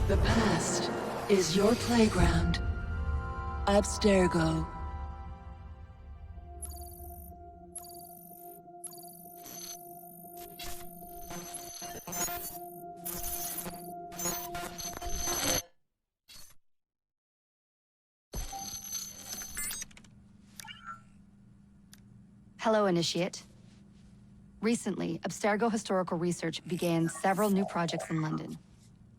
The past is your playground. Abstergo. Hello, Initiate. Recently, Abstergo Historical Research began several new projects in London.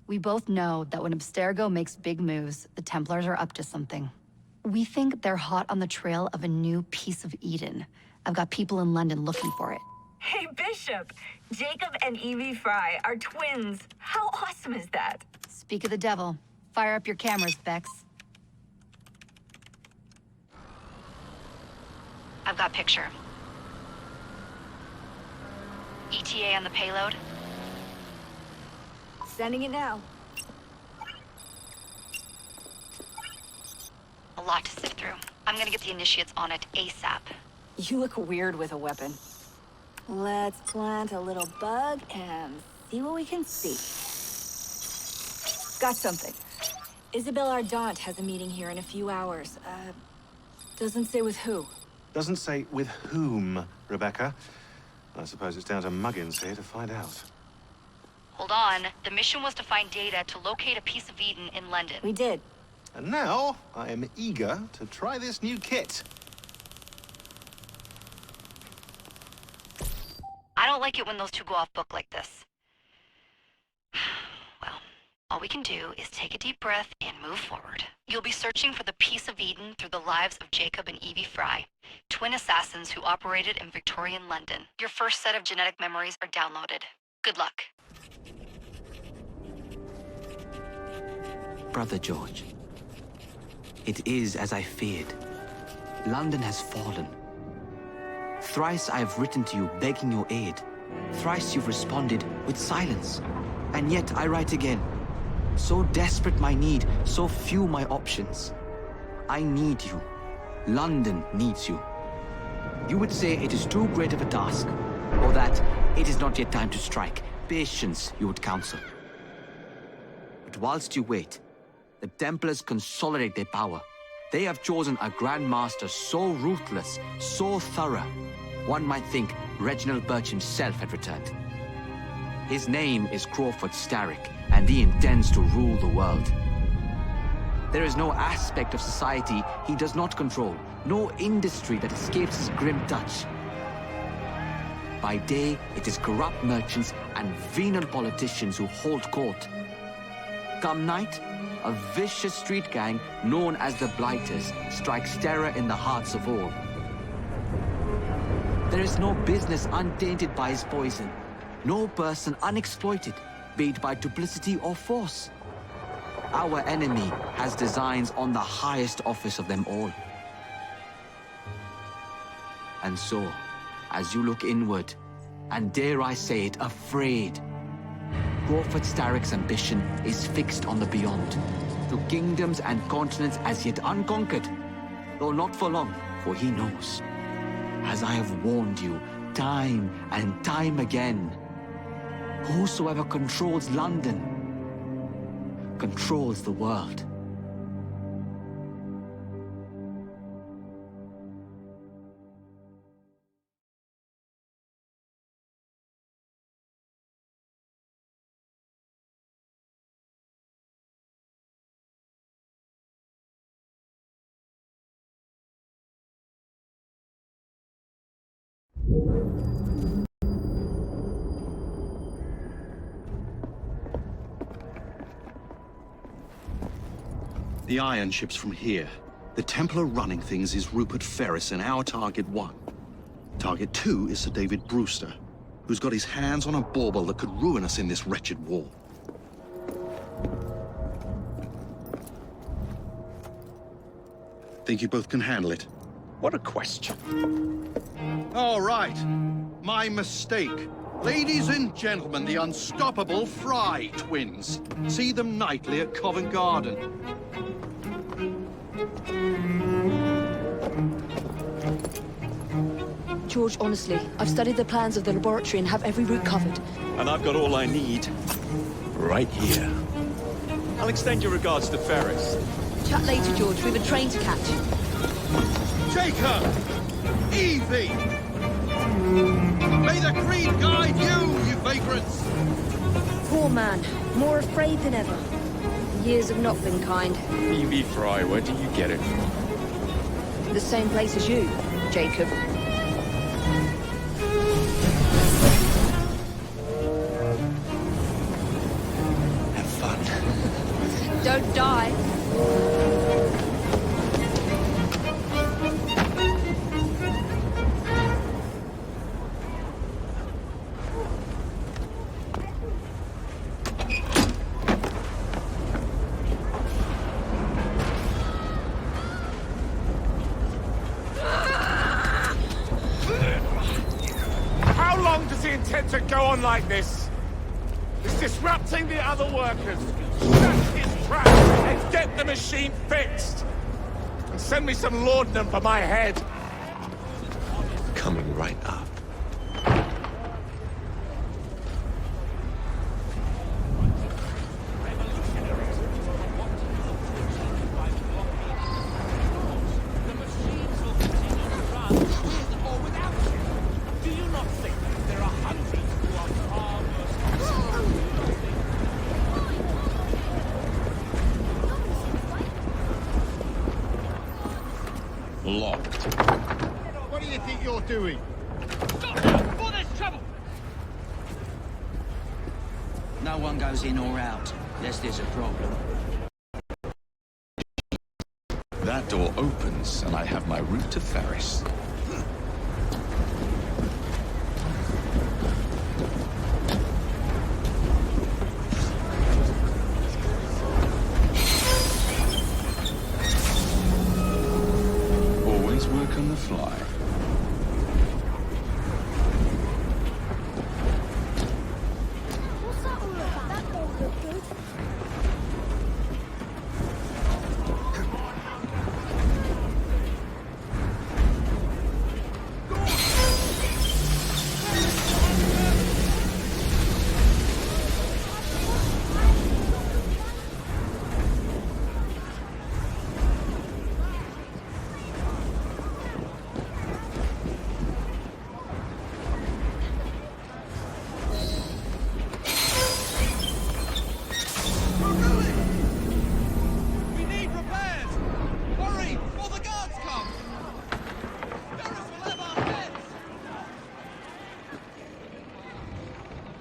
We both know that when Abstergo makes big moves, the Templars are up to something. We think they're hot on the trail of a new piece of Eden. I've got people in London looking for it. Hey, Bishop! Jacob and Evie Fry are twins. How awesome is that? Speak of the devil. Fire up your cameras, Bex. I've got picture. ETA on the payload? Sending it now. A lot to sift through. I'm gonna get the Initiates on it ASAP. You look weird with a weapon. Let's plant a little bug and see what we can see. Got something. Isabel Ardant has a meeting here in a few hours. Doesn't say with who. Doesn't say with whom, Rebecca. I suppose it's down to Muggins here to find out. Hold on. The mission was to find data to locate a piece of Eden in London. We did. And now, I am eager to try this new kit. I don't like it when those two go off book like this. Well, all we can do is take a deep breath and move forward. You'll be searching for the piece of Eden through the lives of Jacob and Evie Fry, twin assassins who operated in Victorian London. Your first set of genetic memories are downloaded. Good luck. Brother George, it is as I feared. London has fallen. Thrice I have written to you begging your aid. Thrice you've responded with silence. And yet I write again. So desperate my need, so few my options. I need you. London needs you. You would say it is too great of a task, or that it is not yet time to strike. Patience, you would counsel. But whilst you wait, the Templars consolidate their power. They have chosen a Grand Master so ruthless, so thorough. One might think Reginald Birch himself had returned. His name is Crawford Starrick, and he intends to rule the world. There is no aspect of society he does not control, no industry that escapes his grim touch. By day, it is corrupt merchants and venal politicians who hold court. Come night, a vicious street gang known as the Blighters strikes terror in the hearts of all. There is no business untainted by his poison, no person unexploited, be it by duplicity or force. Our enemy has designs on the highest office of them all. And so, as you look inward, and dare I say it, afraid, Crawford Starrick's ambition is fixed on the beyond, to kingdoms and continents as yet unconquered, though not for long, for he knows, as I have warned you time and time again, whosoever controls London controls the world. The iron ship's from here. The Templar running things is Rupert Ferris and our target 1. Target 2 is Sir David Brewster, who's got his hands on a bauble that could ruin us in this wretched war. Think you both can handle it? What a question. All right. My mistake. Ladies and gentlemen, the unstoppable Fry twins. See them nightly at Covent Garden. George, honestly, I've studied the plans of the laboratory and have every route covered. And I've got all I need right here. I'll extend your regards to Ferris. Chat later, George. We have a train to catch. Jacob! Evie! May the creed guide you, you vagrants! Poor man. More afraid than ever. Years have not been kind. E.V. Fry, where do you get it from? The same place as you, Jacob. Have fun. Don't die. How long does he intend to go on like this? He's disrupting the other workers. Shut his trap and get the machine fixed. And send me some laudanum for my head. Coming right up. Locked. What do you think you're doing? No one goes in or out, unless there's a problem. That door opens, and I have my route to Ferris. Always work on the fly.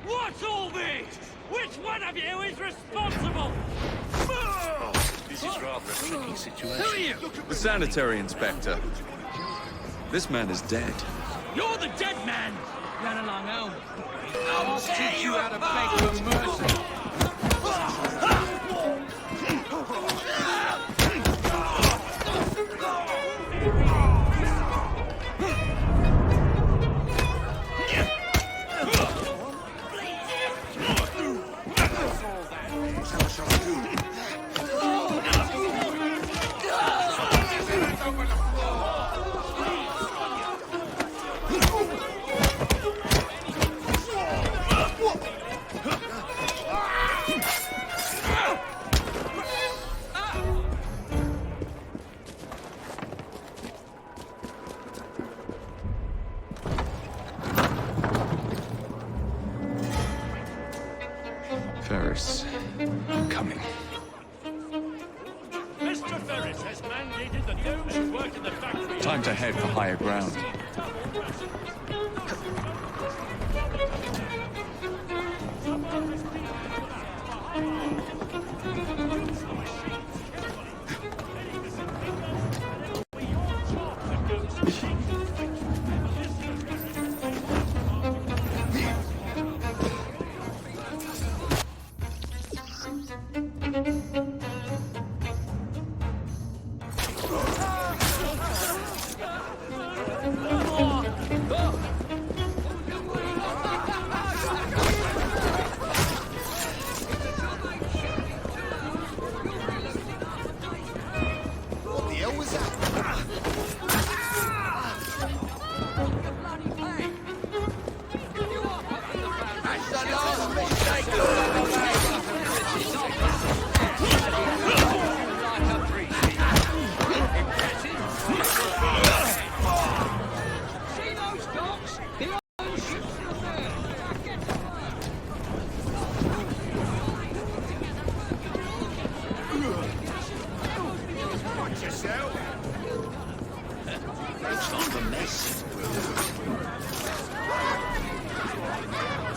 What's all this? Which one of you is responsible? This is rather a tricky situation. Who are you? The sanitary inspector. This man is dead. You're the dead man! Run along home. I'll teach you how to beg for mercy. Ferris, I'm coming. Mr. Ferris has mandated that those who work in the factory... Time to head for higher ground.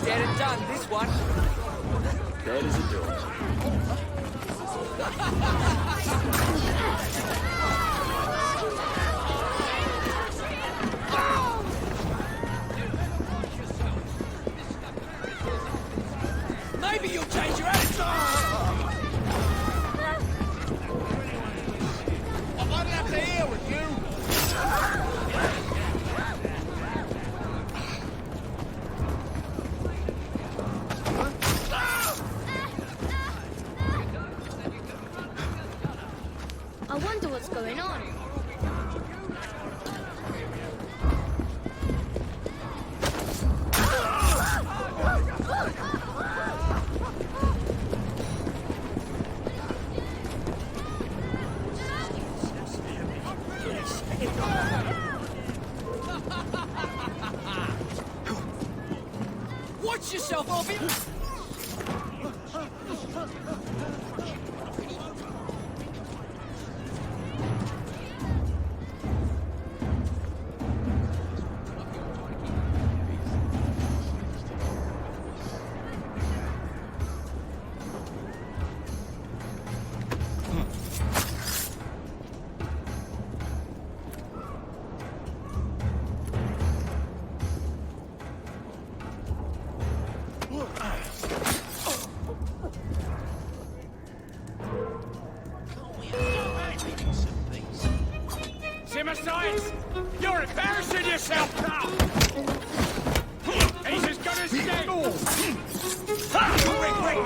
Get it done, this one. Dead as a door. Maybe you'll change your attitude. I won't have to hear with you. I wonder what's going on. Watch yourself, Obi! Simmer Science! You're embarrassing yourself now! He's as good as dead! Ring, mate!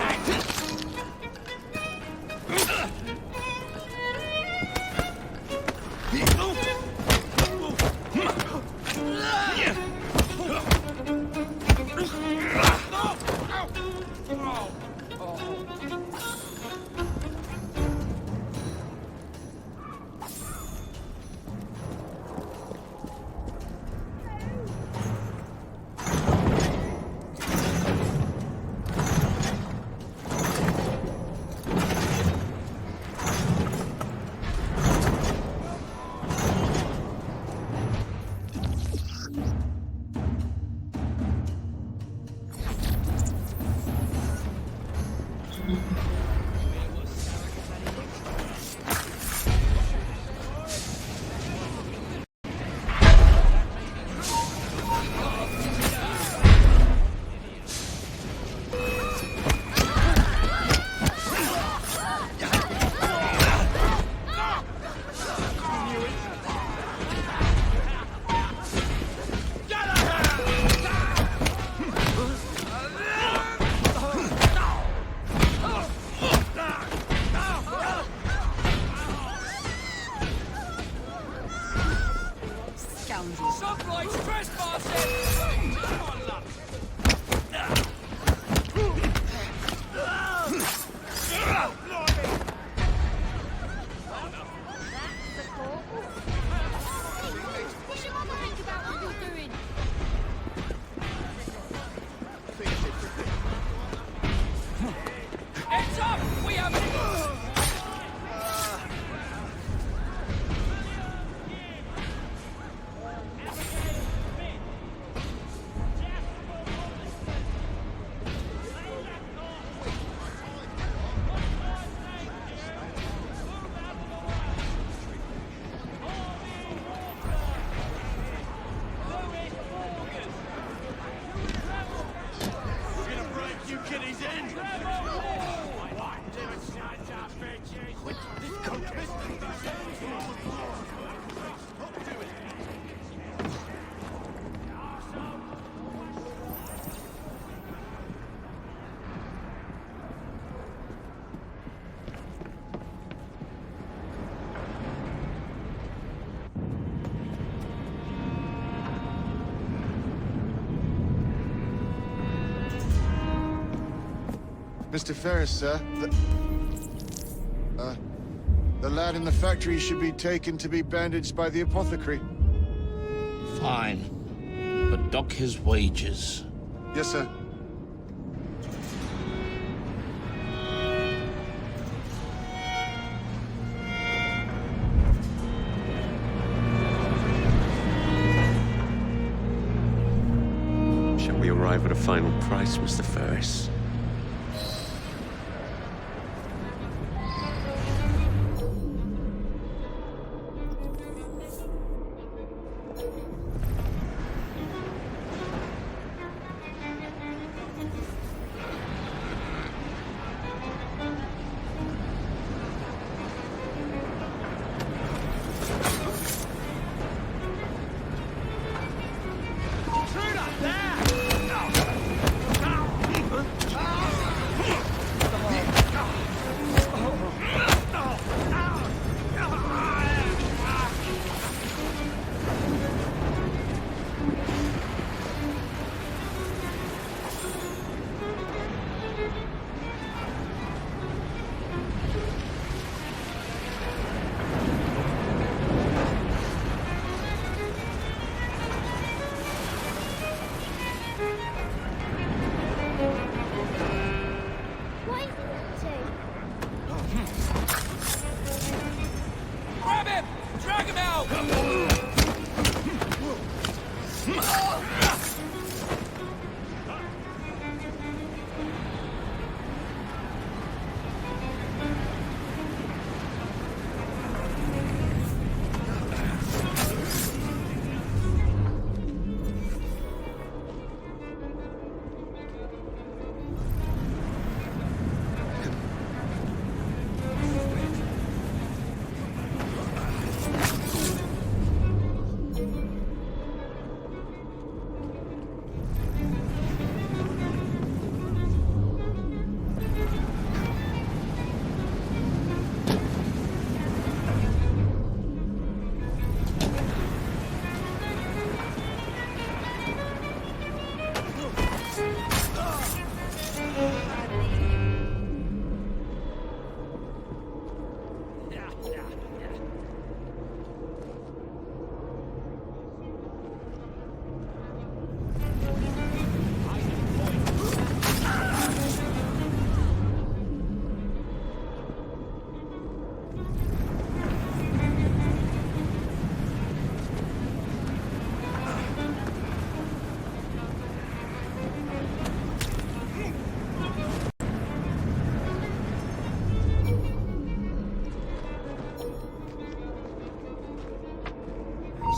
at his end. Mr. Ferris, sir. The lad in the factory should be taken to be bandaged by the apothecary. Fine. But dock his wages. Yes, sir. Shall we arrive at a final price, Mr. Ferris? Grab him! Drag him out!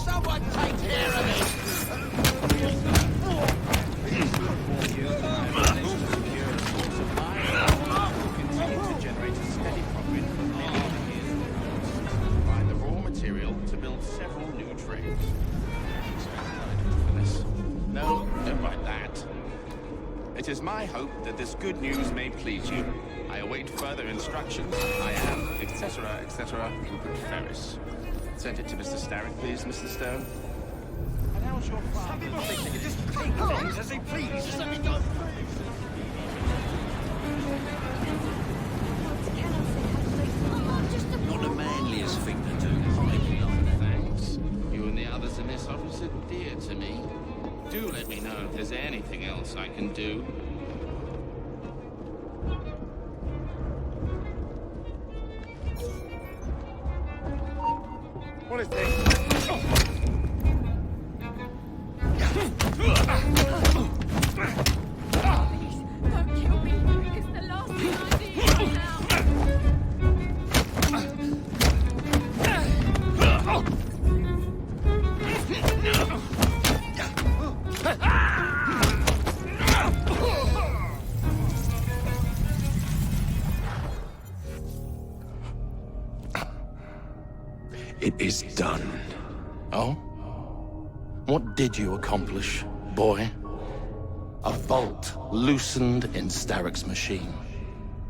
Someone take care of it! Continue to generate a steady profit for many years to come. Provide the raw material to build several new trains. For this. No, don't write that. It is my hope that this good news may please you. I await further instructions. I am, etc., Rupert Ferris. Send it to Mr. Starrick, please, Mr. Stone. And how's your father? They can just take things as they please. Just let me go. Not the manliest thing to do. Thanks. You and the others in this office are dear to me. Do let me know if there's anything else I can do. What is this? Don't kill me. It's the last thing I need now. It is done. Oh? What did you accomplish, boy? A bolt loosened in Starrick's machine.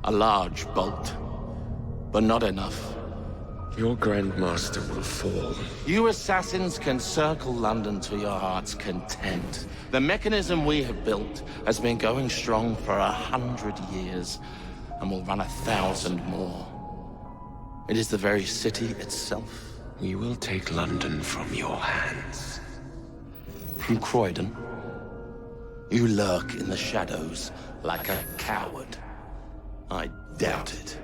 A large bolt, but not enough. Your Grandmaster will fall. You assassins can circle London to your heart's content. The mechanism we have built has been going strong for 100 years, and will run 1,000 more. It is the very city itself. We will take London from your hands. From Croydon? You lurk in the shadows like a coward. I doubt it.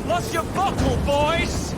Lost your buckle, boys!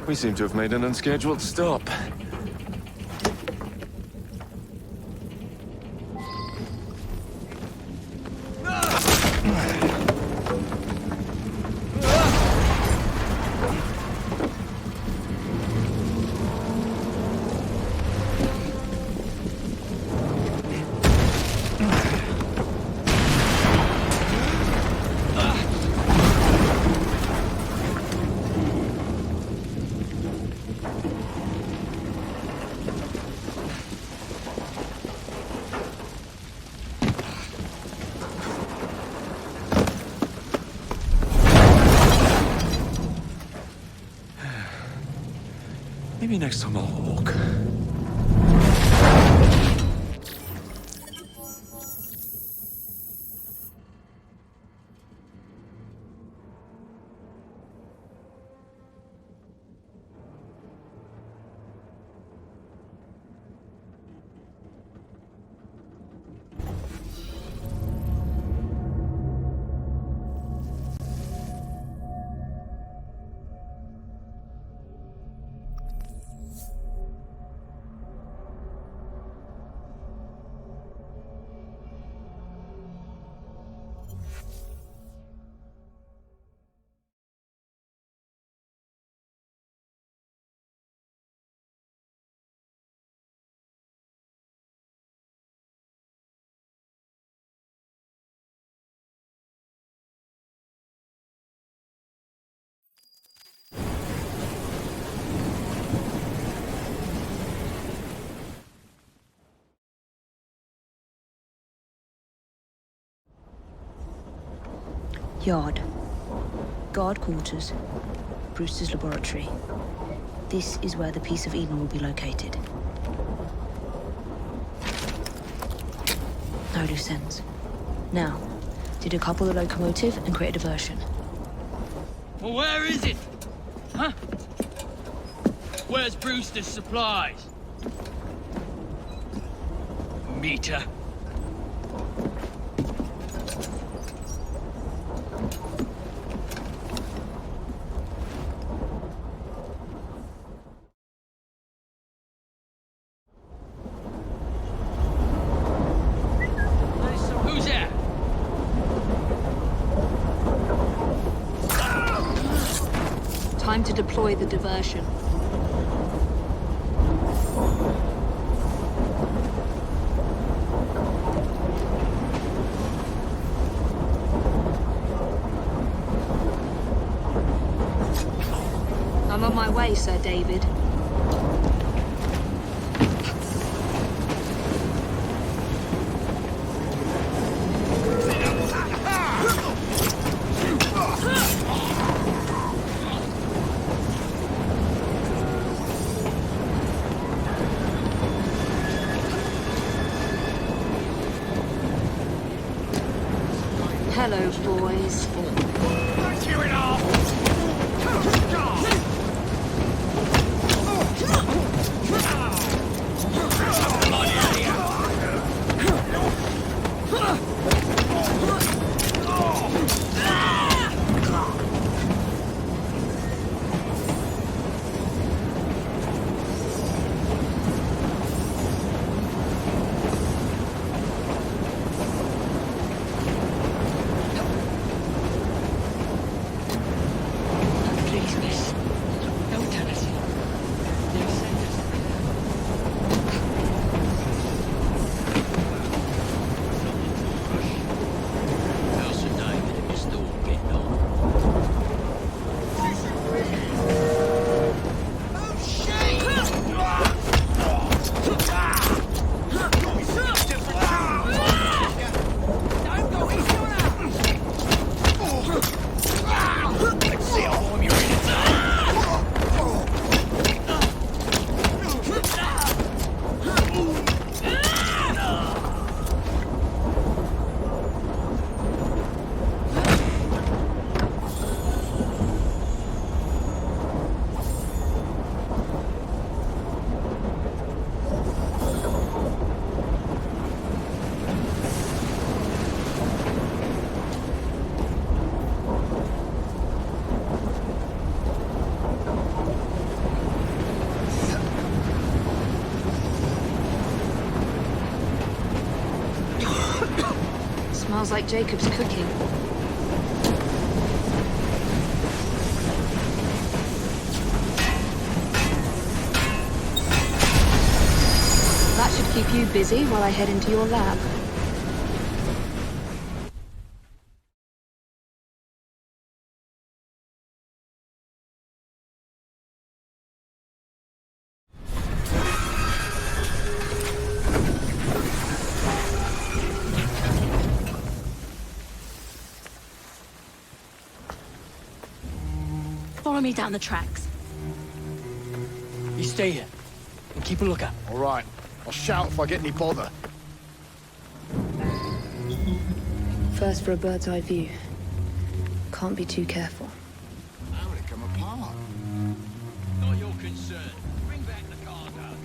We seem to have made an unscheduled stop. Maybe next time I'll walk. Yard. Guard quarters. Brewster's laboratory. This is where the piece of Eden will be located. No loose ends. Now, decouple the locomotive and create a diversion. Well, where is it? Huh? Where's Brewster's supplies? Meter. Who's there? Time to deploy the diversion. I'm on my way, Sir David. Hello, boys. Cheer it off! Please, miss. Don't tell us. They'll send us. How's Sir David and Miss Thorne getting on? Smells like Jacob's cooking. That should keep you busy while I head into your lab. Follow me down the tracks. You stay here and keep a lookout. All right. I'll shout if I get any bother. First for a bird's eye view. Can't be too careful. How would it come apart? Not your concern. Bring back the cargo.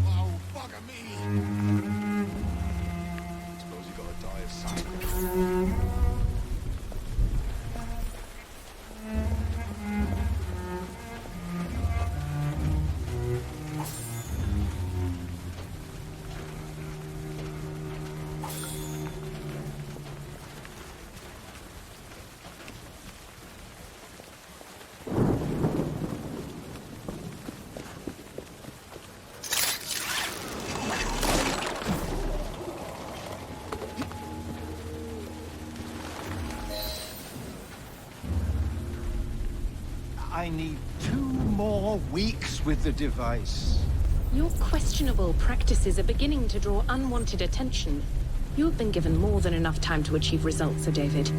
Oh, bugger me. I need 2 more weeks with the device. Your questionable practices are beginning to draw unwanted attention. You have been given more than enough time to achieve results, Sir David.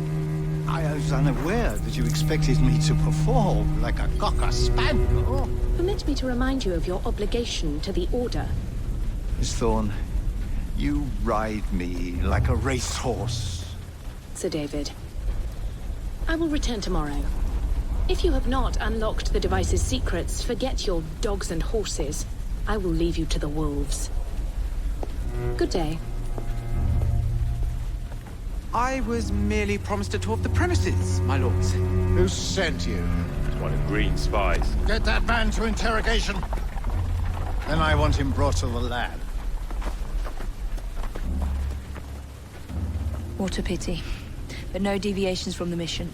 I was unaware that you expected me to perform like a cocker spaniel. Permit me to remind you of your obligation to the Order. Miss Thorne, you ride me like a racehorse. Sir David, I will return tomorrow. If you have not unlocked the device's secrets, forget your dogs and horses. I will leave you to the wolves. Good day. I was merely promised a tour of the premises, my lords. Who sent you? It's one of Green's spies. Get that man to interrogation. Then I want him brought to the lab. What a pity. But no deviations from the mission.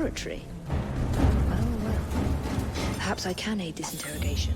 laboratory. Well. Perhaps I can aid this interrogation.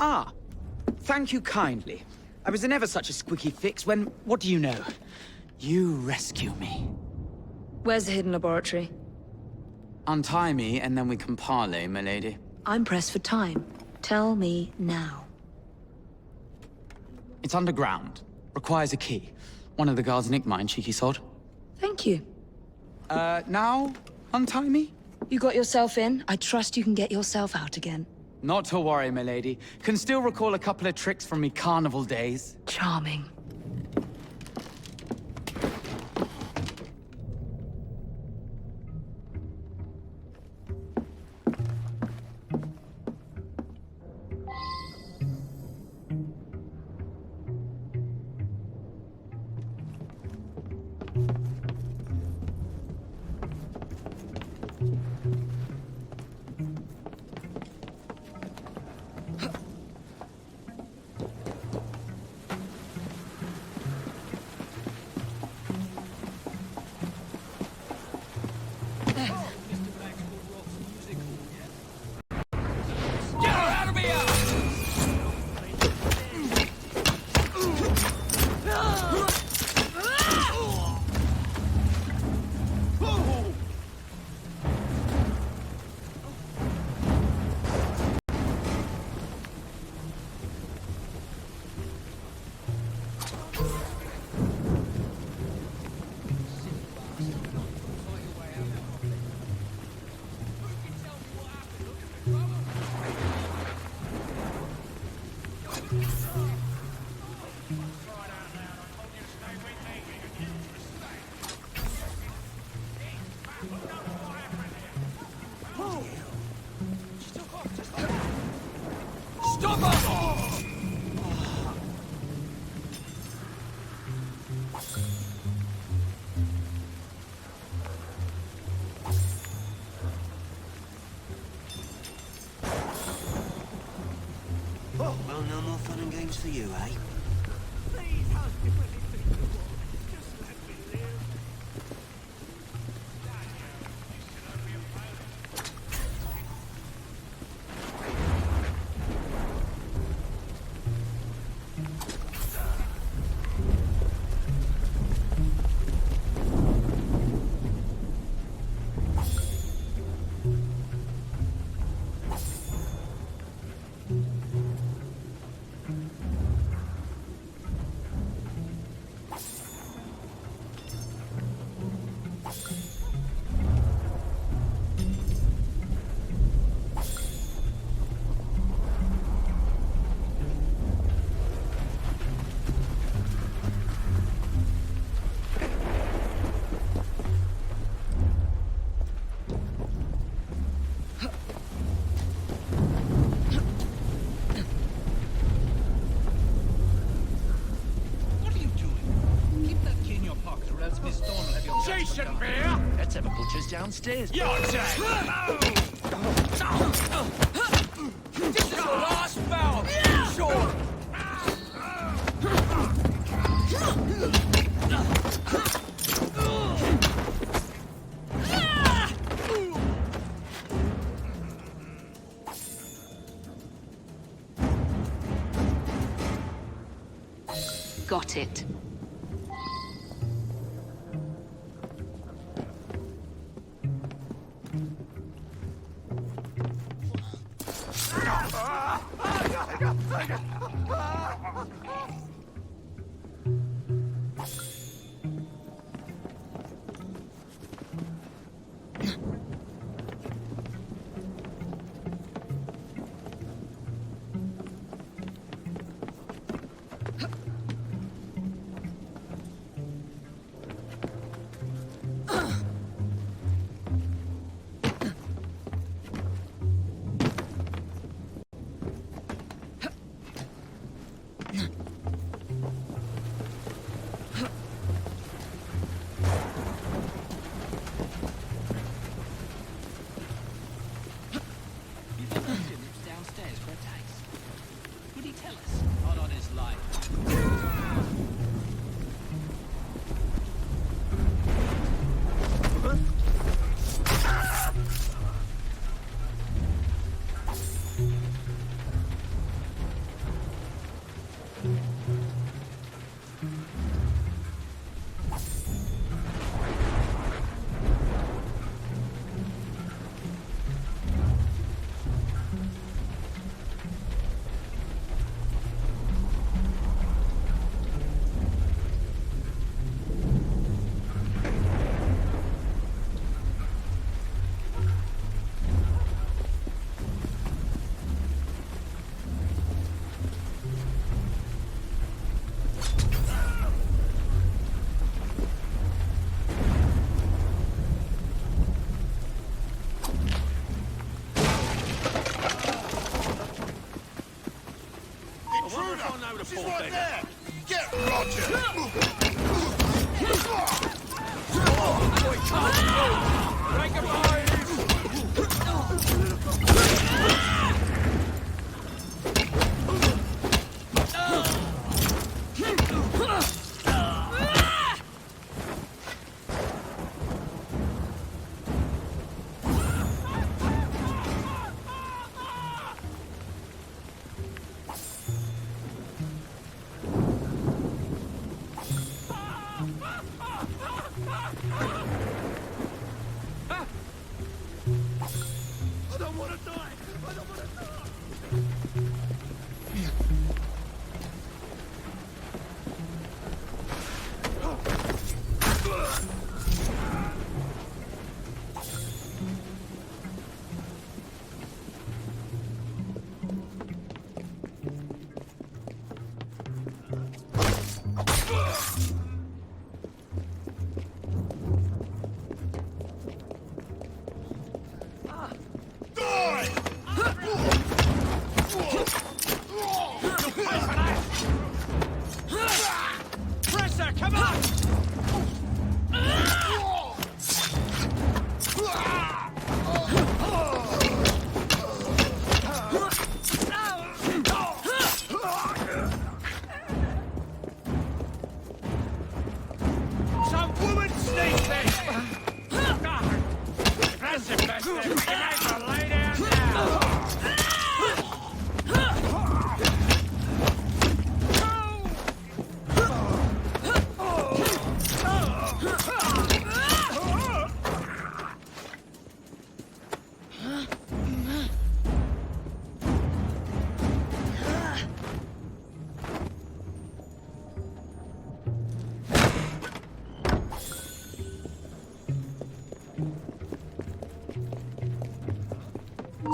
Ah, thank you kindly. I was in ever such a squeaky fix when, what do you know? You rescue me. Where's the hidden laboratory? Untie me, and then we can parley, milady. I'm pressed for time. Tell me now. It's underground. Requires a key. One of the guards nicked mine, cheeky sod. Thank you. Now? Untie me? You got yourself in. I trust you can get yourself out again. Not to worry, milady. Can still recall a couple of tricks from me carnival days. Charming. Well, no more fun and games for you, eh? have a butcher's downstairs. Your turn! This is your last bout! Sure! Got it. Downstairs for a taste. Would he tell us? Not on his life. She's right there! Get Roger!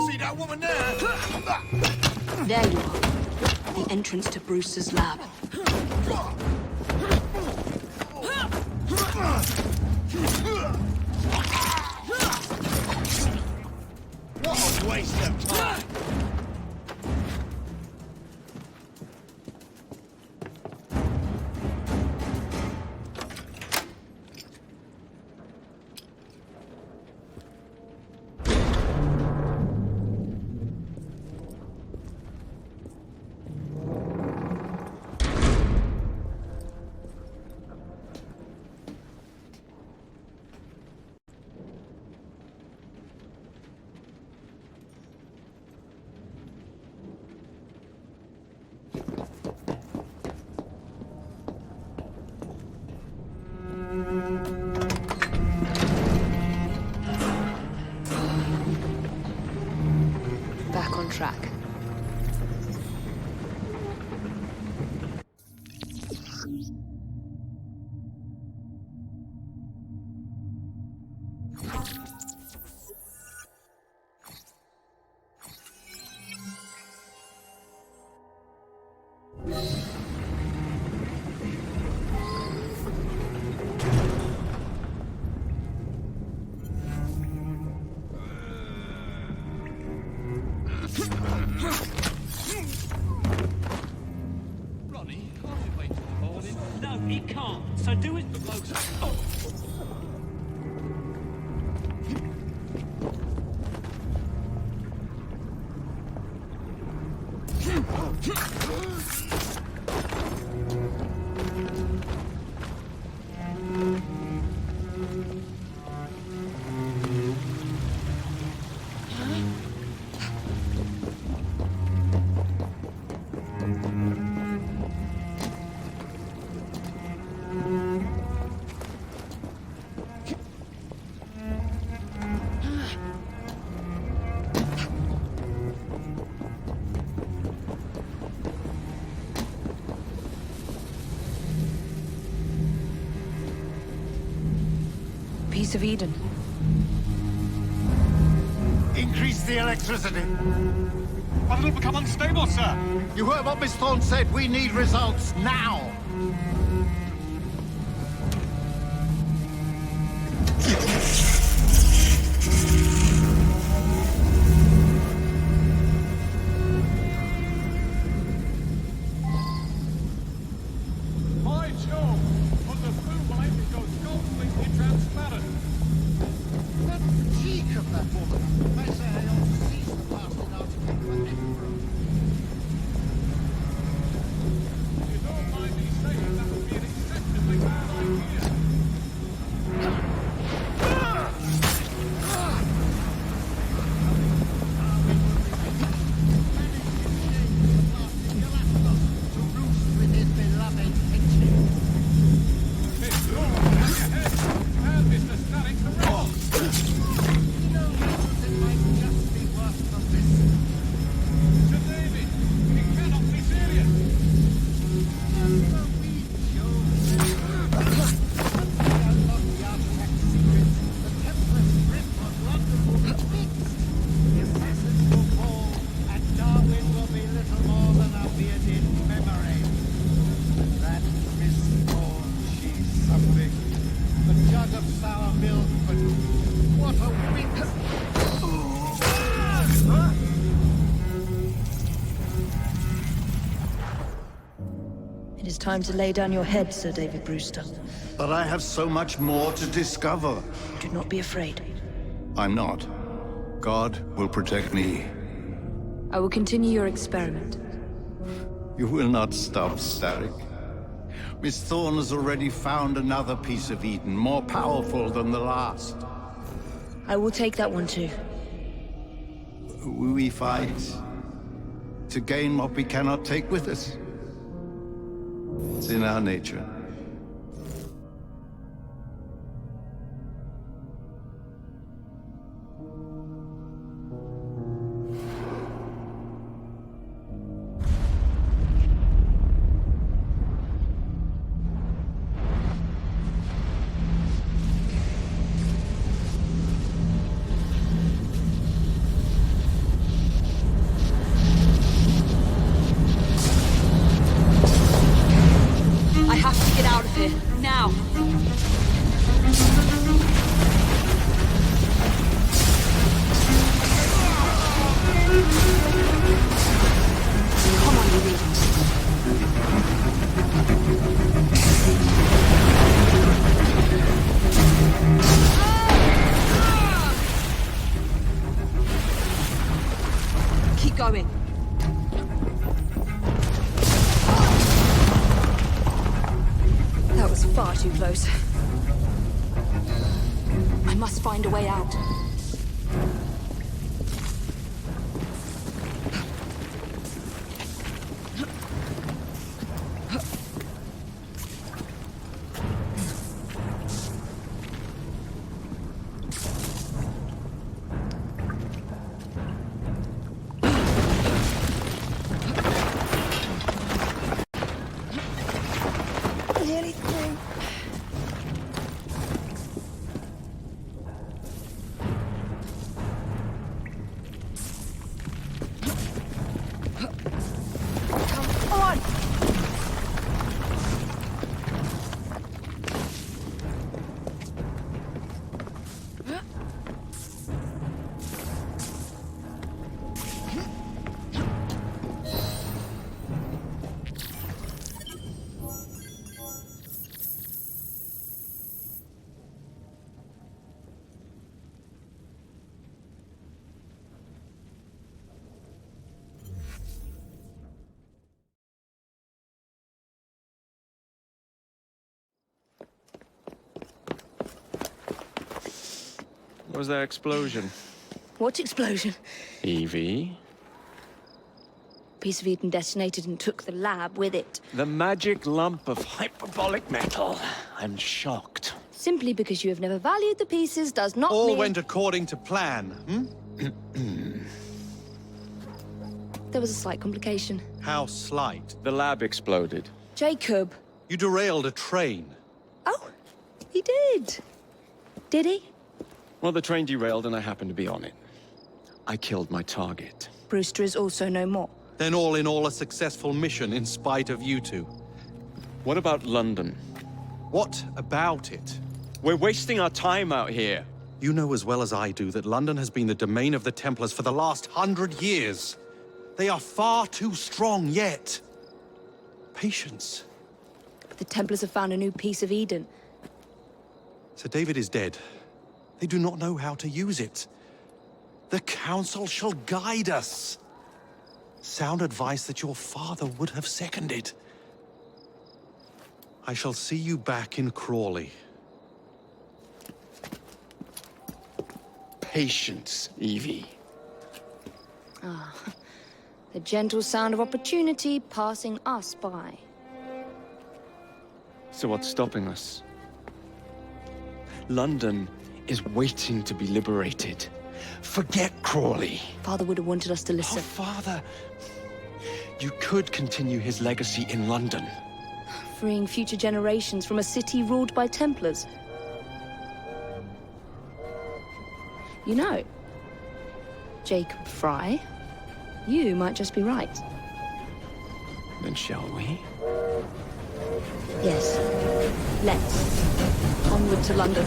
See that woman there? There you are. The entrance to Brewster's lab. What a waste of time! track. Ronnie, can't you wait till the morning? No, he can't. So do it. The blokes. Oh. Piece of Eden. Increase the electricity. But it'll become unstable, sir. You heard what Miss Thorne said. We need results now. My job on the blue light it goes completely transparent. What the cheek of that woman. I say I ought to seize the bastard out of the emperor. You don't mind me saying that would be an exceptionally bad idea. It is time to lay down your head, Sir David Brewster. But I have so much more to discover. Do not be afraid. I'm not. God will protect me. I will continue your experiment. You will not stop, Starrick. Miss Thorne has already found another piece of Eden, more powerful than the last. I will take that one too. We fight to gain what we cannot take with us. It's in our nature. I have to get out of here, now. Come on, Evie. Keep going. That was far too close. I must find a way out. What was that explosion? What explosion? Evie? Piece of Eden detonated and took the lab with it. The magic lump of hyperbolic metal. I'm shocked. Simply because you have never valued the pieces does not All mean... went according to plan, There was a slight complication. How slight? The lab exploded. Jacob. You derailed a train. Oh, he did. Did he? Well, the train derailed and I happened to be on it. I killed my target. Brewster is also no more. Then all in all, a successful mission in spite of you two. What about London? What about it? We're wasting our time out here. You know as well as I do that London has been the domain of the Templars for the last 100 years. They are far too strong yet. Patience. But the Templars have found a new piece of Eden. Sir David is dead. They do not know how to use it. The Council shall guide us. Sound advice that your father would have seconded. I shall see you back in Crawley. Patience, Evie. Ah, the gentle sound of opportunity passing us by. So what's stopping us? London is waiting to be liberated. Forget Crawley. Father would have wanted us to listen. Oh, Father. You could continue his legacy in London. Freeing future generations from a city ruled by Templars. You know, Jacob Fry, you might just be right. Then shall we? Yes. Let's. Onward to London.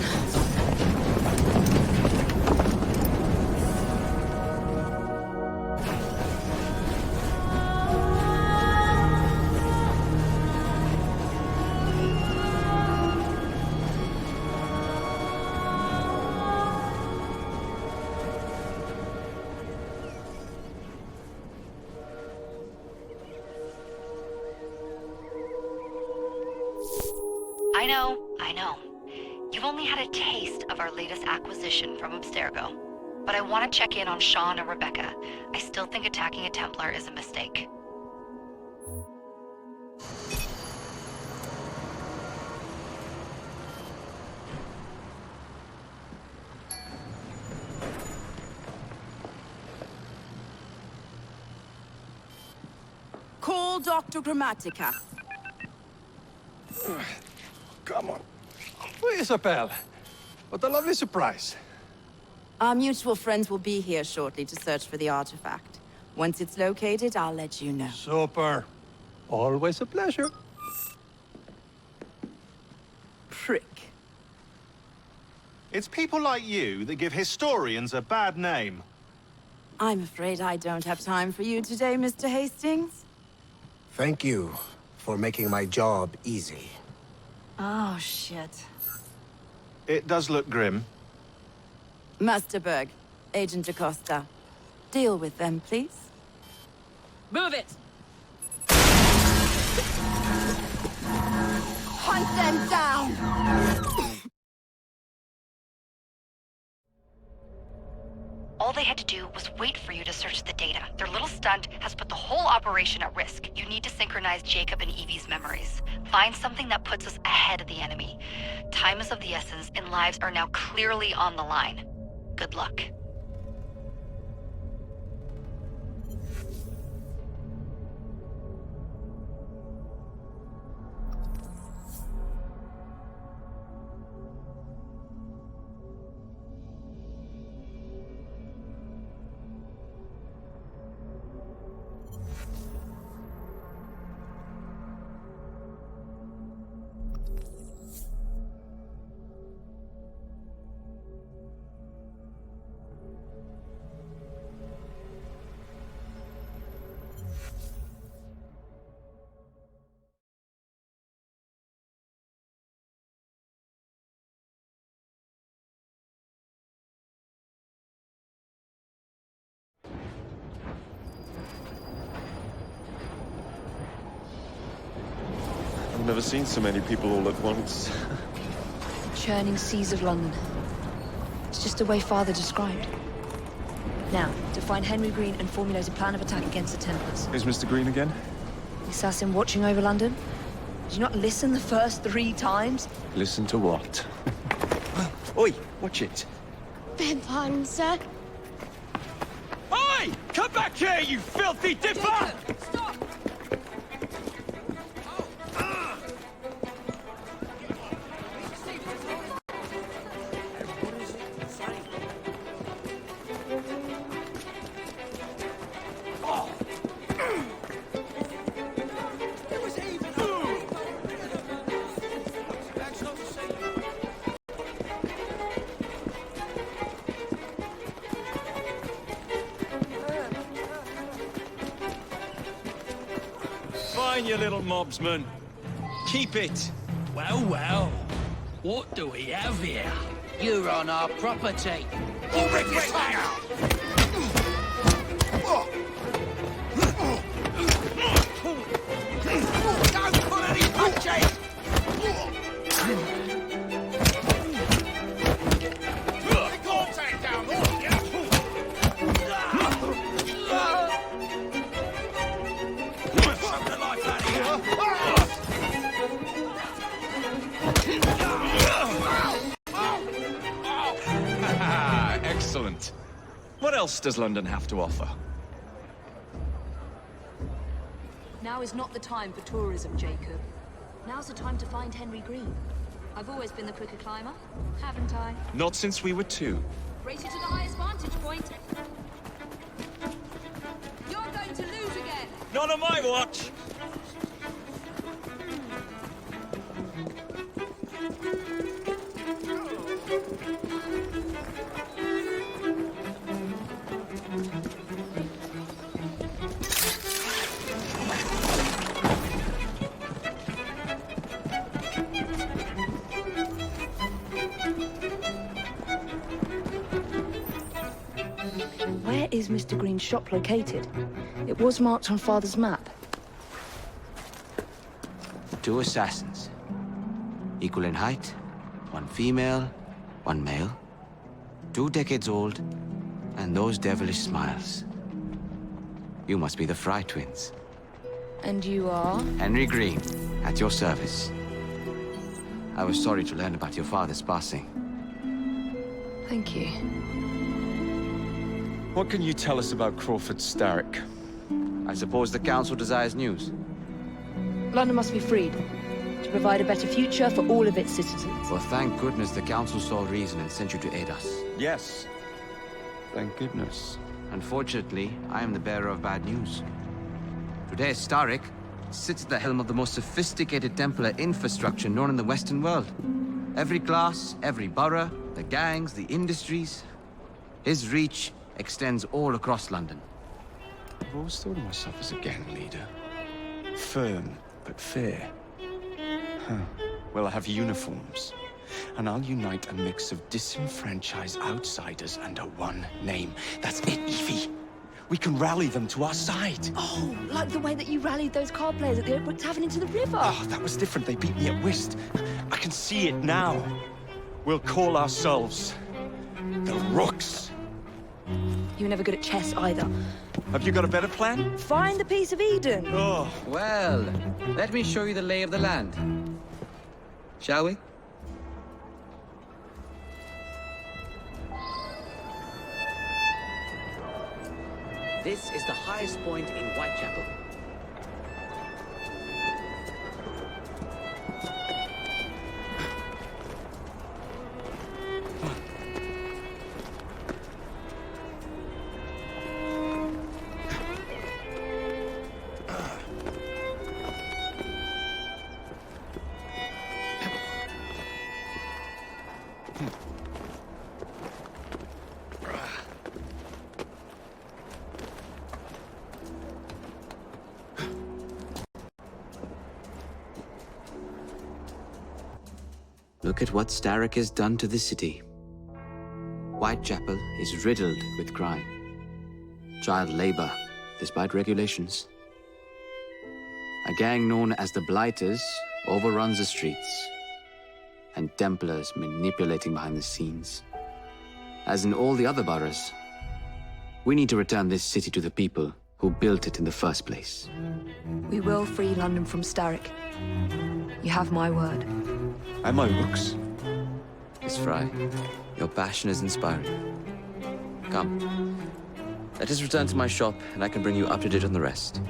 I know. You've only had a taste of our latest acquisition from Abstergo. But I want to check in on Sean and Rebecca. I still think attacking a Templar is a mistake. Call Dr. Grammatica. Come on. Isabel. What a lovely surprise. Our mutual friends will be here shortly to search for the artifact. Once it's located, I'll let you know. Super. Always a pleasure. Prick. It's people like you that give historians a bad name. I'm afraid I don't have time for you today, Mr. Hastings. Thank you for making my job easy. Oh, shit. It does look grim. Master Berg, Agent Acosta. Deal with them, please. Move it! Hunt them down! All they had to do was wait for you to search the data. Their little stunt has put the whole operation at risk. You need to synchronize Jacob and Evie's memories. Find something that puts us ahead of the enemy. Time is of the essence, and lives are now clearly on the line. Good luck. I've never seen so many people all at once. Churning seas of London. It's just the way Father described. Now, to find Henry Green and formulate a plan of attack against the Templars. Is Mr. Green again? The assassin watching over London? Did you not listen the first 3 times? Listen to what? Oi, watch it. Beg pardon, sir. Oi! Come back here, you filthy dipper! Stop! Fine, you little mobsman. Keep it. Well, well. What do we have here? You're on our property. We'll rip your tongue out! Don't pull any punches! Take down all of you! Choke the life out of Excellent. What else does London have to offer? Now is not the time for tourism, Jacob. Now's the time to find Henry Green. I've always been the quicker climber, haven't I? Not since we were 2. Race you to the highest vantage point. You're going to lose again. Not on my watch! Where is Mr. Green's shop located? It was marked on Father's map. 2 assassins. Equal in height, 1 female, 1 male. 2 decades old, and those devilish smiles. You must be the Fry twins. And you are? Henry Green, at your service. I was sorry to learn about your father's passing. Thank you. What can you tell us about Crawford Starrick? I suppose the Council desires news. London must be freed, to provide a better future for all of its citizens. Well, thank goodness the Council saw reason and sent you to aid us. Yes. Thank goodness. Unfortunately, I am the bearer of bad news. Today, Starrick sits at the helm of the most sophisticated Templar infrastructure known in the Western world. Every class, every borough, the gangs, the industries. His reach extends all across London. I've always thought of myself as a gang leader. Firm, but fair. Huh. Well, I have uniforms. And I'll unite a mix of disenfranchised outsiders under one name. That's it, Evie. We can rally them to our side. Oh, like the way that you rallied those card players at the Oakwood Tavern into the river. Oh, that was different. They beat me at whist. I can see it now. We'll call ourselves the Rooks. You were never good at chess either. Have you got a better plan? Find the piece of Eden. Oh. Well, let me show you the lay of the land. Shall we? This is the highest point in Whitechapel. Look at what Starrick has done to the city. Whitechapel is riddled with crime. Child labor, despite regulations. A gang known as the Blighters overruns the streets. And Templars manipulating behind the scenes. as in all the other boroughs. We need to return this city to the people who built it in the first place. We will free London from Starrick. You have my word. And my looks. Miss Fry, your passion is inspiring. Come. Let us return to my shop, and I can bring you up to date on the rest.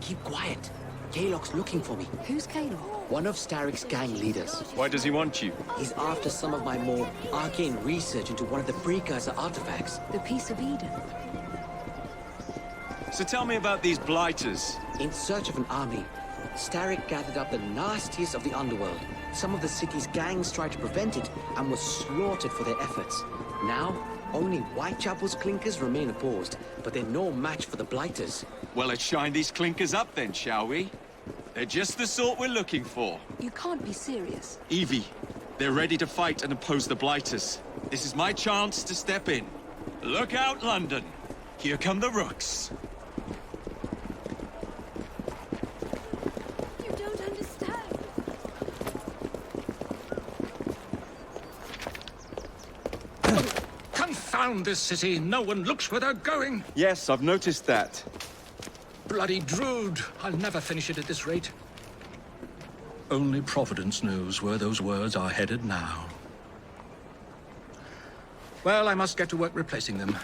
Keep quiet. Kalok's looking for me. Who's Kalok? One of Starrick's gang leaders. Why does he want you? He's after some of my more arcane research into one of the precursor artifacts. The Piece of Eden. So tell me about these blighters. In search of an army, Starrick gathered up the nastiest of the underworld. Some of the city's gangs tried to prevent it and were slaughtered for their efforts. Now, only Whitechapel's clinkers remain opposed, but they're no match for the blighters. Well, let's shine these clinkers up then, shall we? They're just the sort we're looking for. You can't be serious. Evie, they're ready to fight and oppose the blighters. This is my chance to step in. Look out, London. Here come the rooks. You don't understand. Confound this city. No one looks where they're going. Yes, I've noticed that. Bloody Drood. I'll never finish it at this rate. Only Providence knows where those words are headed now. Well, I must get to work replacing them.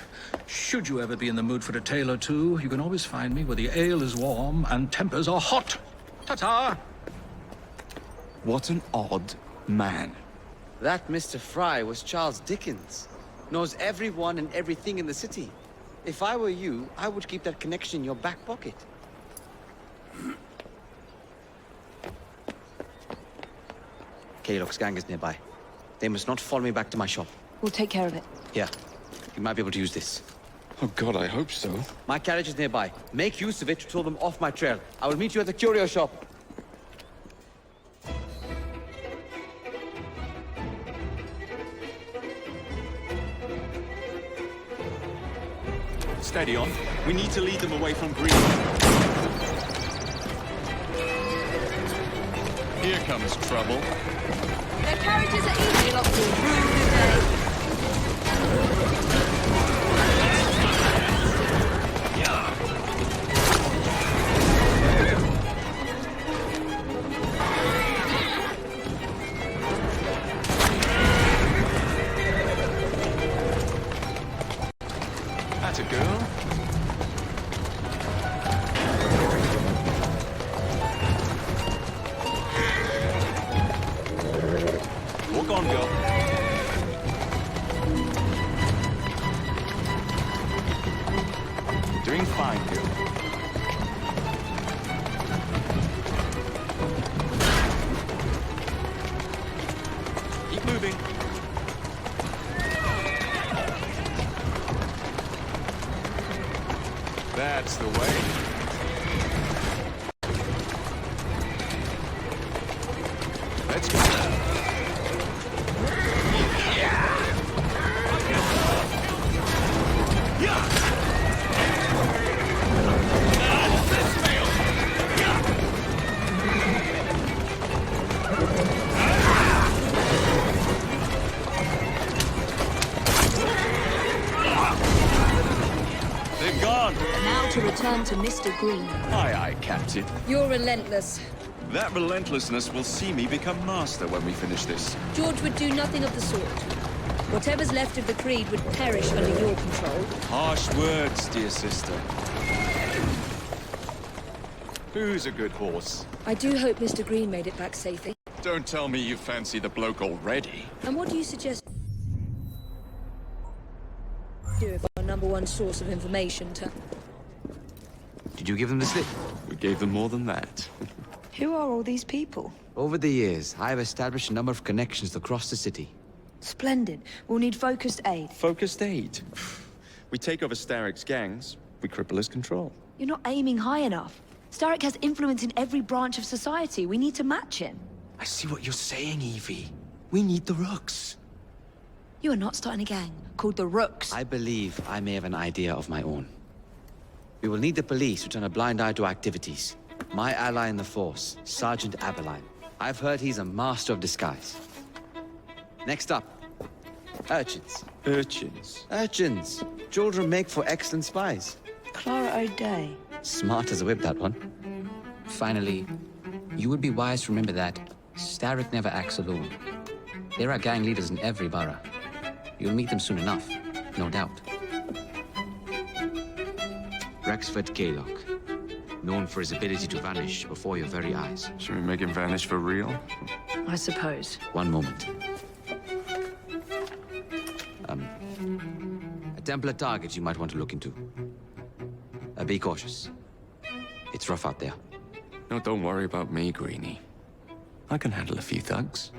Should you ever be in the mood for a tale or two, you can always find me where the ale is warm and tempers are hot. Ta-ta! What an odd man. That Mr. Fry was Charles Dickens. Knows everyone and everything in the city. If I were you, I would keep that connection in your back pocket. Kalok's gang is nearby. They must not follow me back to my shop. We'll take care of it. Here, you might be able to use this. Oh God, I hope so. My carriage is nearby. Make use of it to throw them off my trail. I will meet you at the curio shop. Steady on. We need to lead them away from Green. Here comes trouble. Their carriages are easy locked in. That's a girl. Walk on, girl. Doing fine, girl. Keep moving. That's the way. Let's go. They've gone. Now to return to Mr. Green. Aye, aye, Captain. You're relentless. That relentlessness will see me become master when we finish this. George would do nothing of the sort. Whatever's left of the Creed would perish under your control. Harsh words, dear sister. Who's a good horse? I do hope Mr. Green made it back safely. Don't tell me you fancy the bloke already. And what do you suggest? do if our #1 source of information Did you give them the slip? We gave them more than that. Who are all these people? Over the years, I have established a number of connections across the city. Splendid. We'll need focused aid. Focused aid. We take over Starrick's gangs, we cripple his control. You're not aiming high enough. Starrick has influence in every branch of society. We need to match him. I see what you're saying, Evie. We need the Rooks. You are not starting a gang called the Rooks. I believe I may have an idea of my own. We will need the police to turn a blind eye to activities. My ally in the force, Sergeant Aberline. I've heard he's a master of disguise. Next up, urchins. Urchins? Urchins. Children make for excellent spies. Clara O'Day. Smart as a whip, that one. Finally, you would be wise to remember that Starrick never acts alone. There are gang leaders in every borough. You'll meet them soon enough, no doubt. Rexford Kaylock, known for his ability to vanish before your very eyes. Should we make him vanish for real? I suppose. One moment. A Templar target you might want to look into. Be cautious. It's rough out there. No, don't worry about me, Greenie. I can handle a few thugs.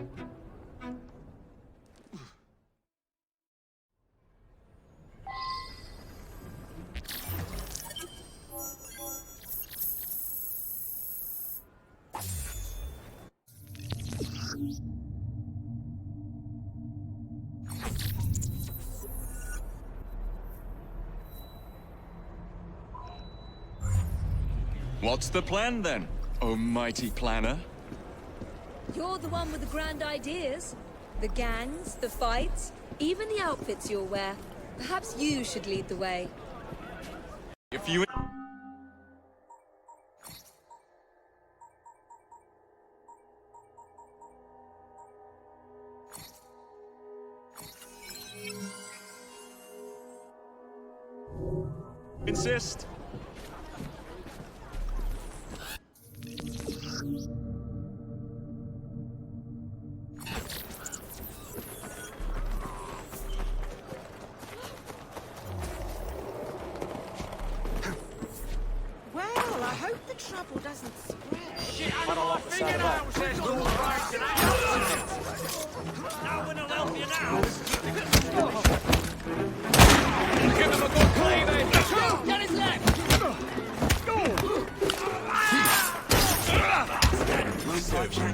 What's the plan, then, oh mighty planner? You're the one with the grand ideas. The gangs, the fights, even the outfits you'll wear. Perhaps you should lead the way. If you... insist. Trouble doesn't spread. Shit, I don't like the sound of that. No one will help you now. Give him a good play, then. Get his leg.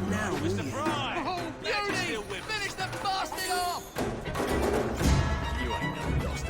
Now, Mr. Fry. Oh, beauty! Finish the bastard off! You ain't never lost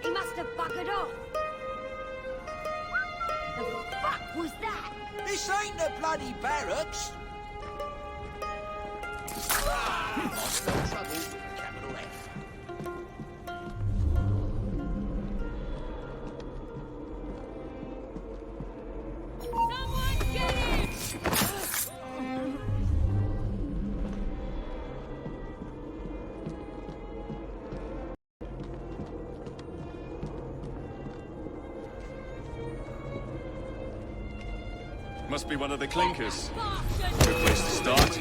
He must have buggered off. The fuck was that? This ain't the bloody barracks. Lost no trouble, capital F. Someone get him! Must be one of the clinkers. Good place to start.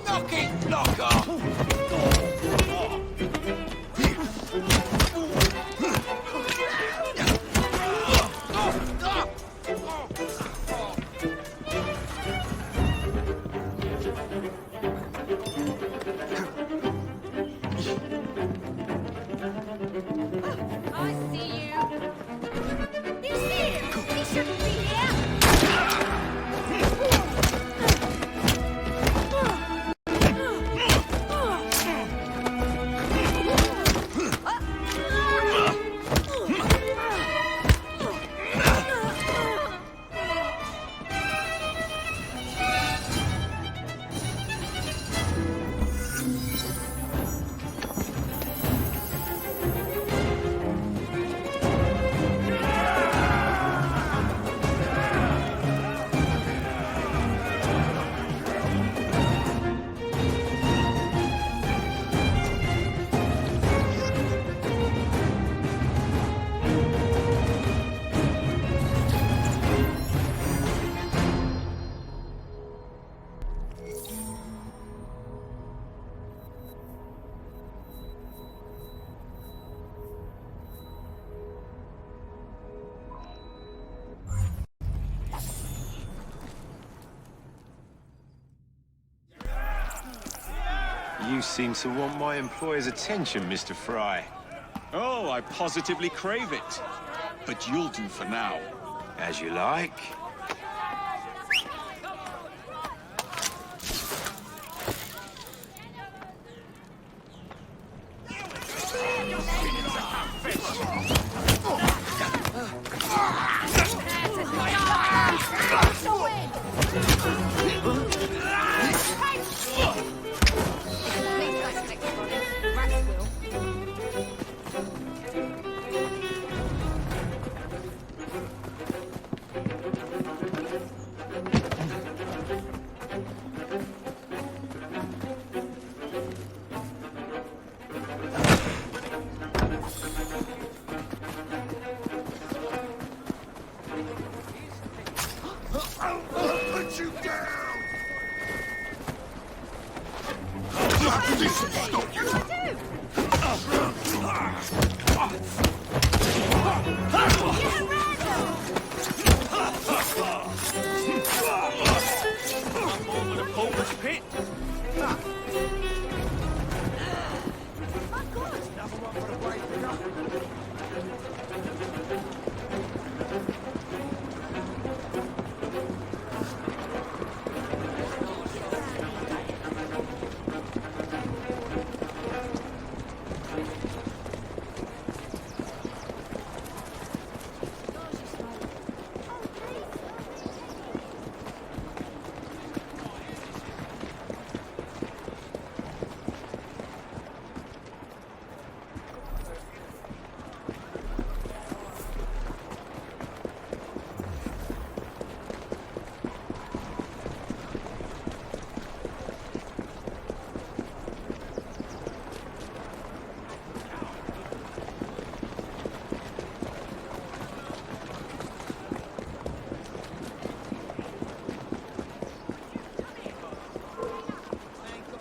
Knock it, knock off! You seem to want my employer's attention, Mr. Fry. Oh, I positively crave it. But you'll do for now. As you like.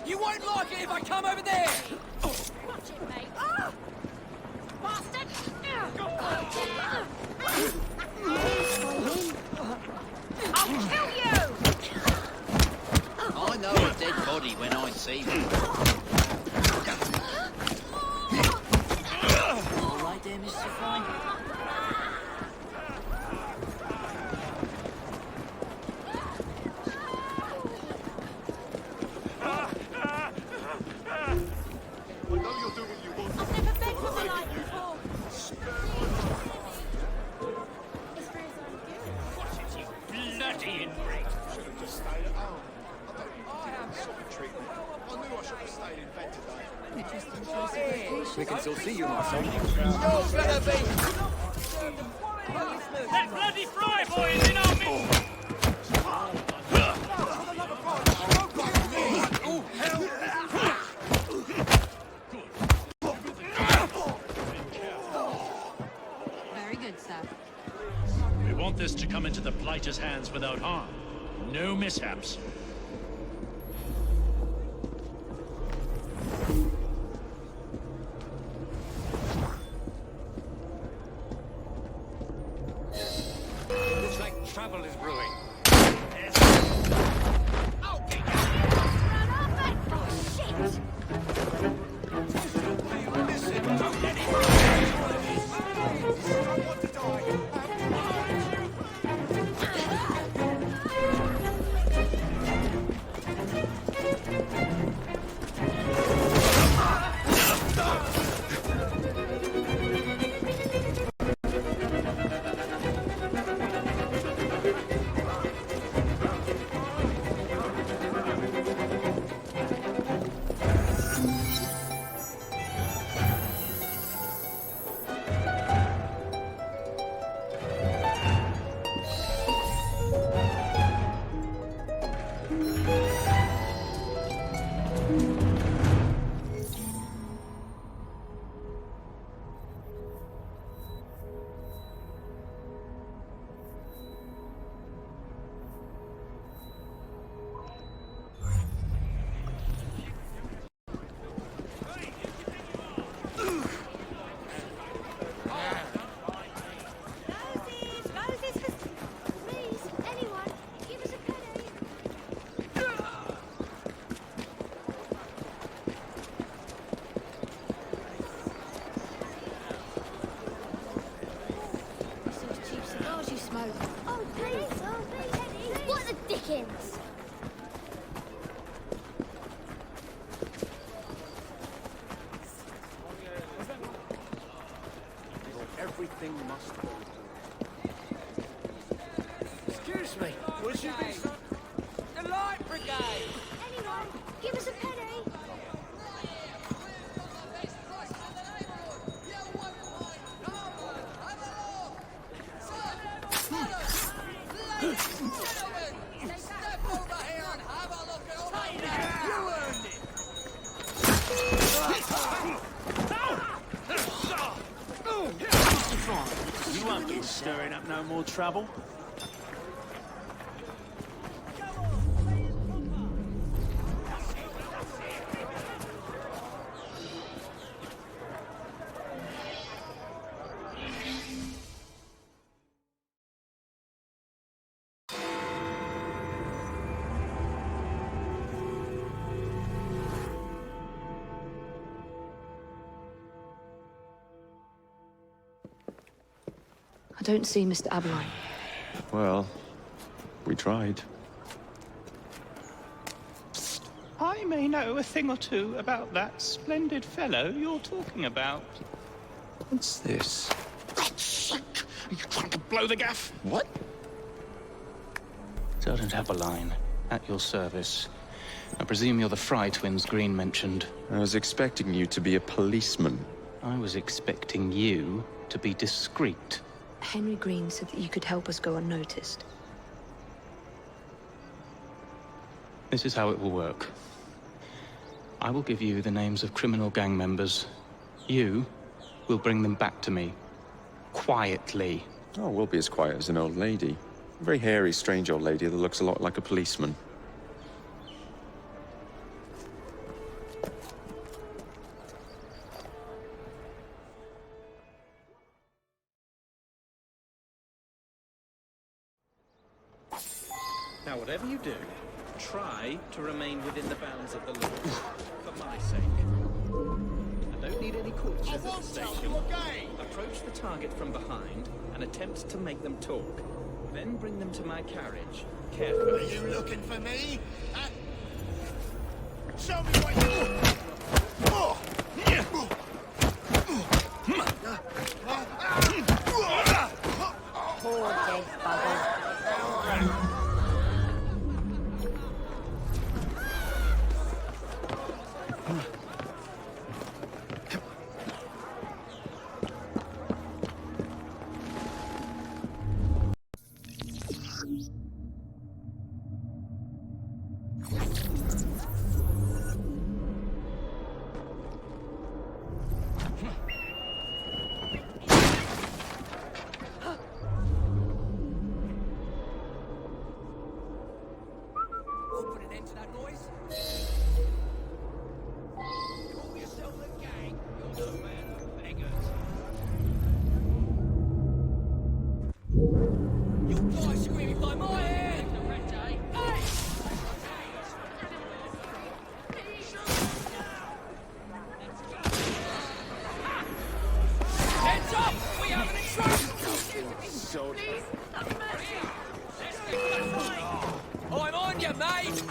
You won't like it if I come over there! Watch it, mate. Bastard! I'll kill you! I know a dead body when I see one. All right there, Mr. Fry? We can still see you, my son. You're gonna be... That bloody fry boy is in our midst! Very good, sir. We want this to come into the Blighter's hands without harm. No mishaps. Looks like trouble is brewing. What the dickens? Everything must go. Excuse me, would you be so... The Light Brigade! Anyone, give us a penny. You won't be stirring up no more trouble. I don't see Mr. Aberline. Well, we tried. I may know a thing or two about that splendid fellow you're talking about. What's this? God's sake! Are you trying to blow the gaff? What? Sergeant Aberline, at your service. I presume you're the Fry twins Green mentioned. I was expecting you to be a policeman. I was expecting you to be discreet. Henry Green said that you could help us go unnoticed. This is how it will work. I will give you the names of criminal gang members. You will bring them back to me. Quietly. Oh, we'll be as quiet as an old lady. A very hairy, strange old lady that looks a lot like a policeman. Now, whatever you do, try to remain within the bounds of the law. For my sake. I don't need any courtship at the station. Approach the target from behind and attempt to make them talk. Then bring them to my carriage. Carefully. Are you looking for me? Show me what you... Poor dead bugger. I'm on you, mate!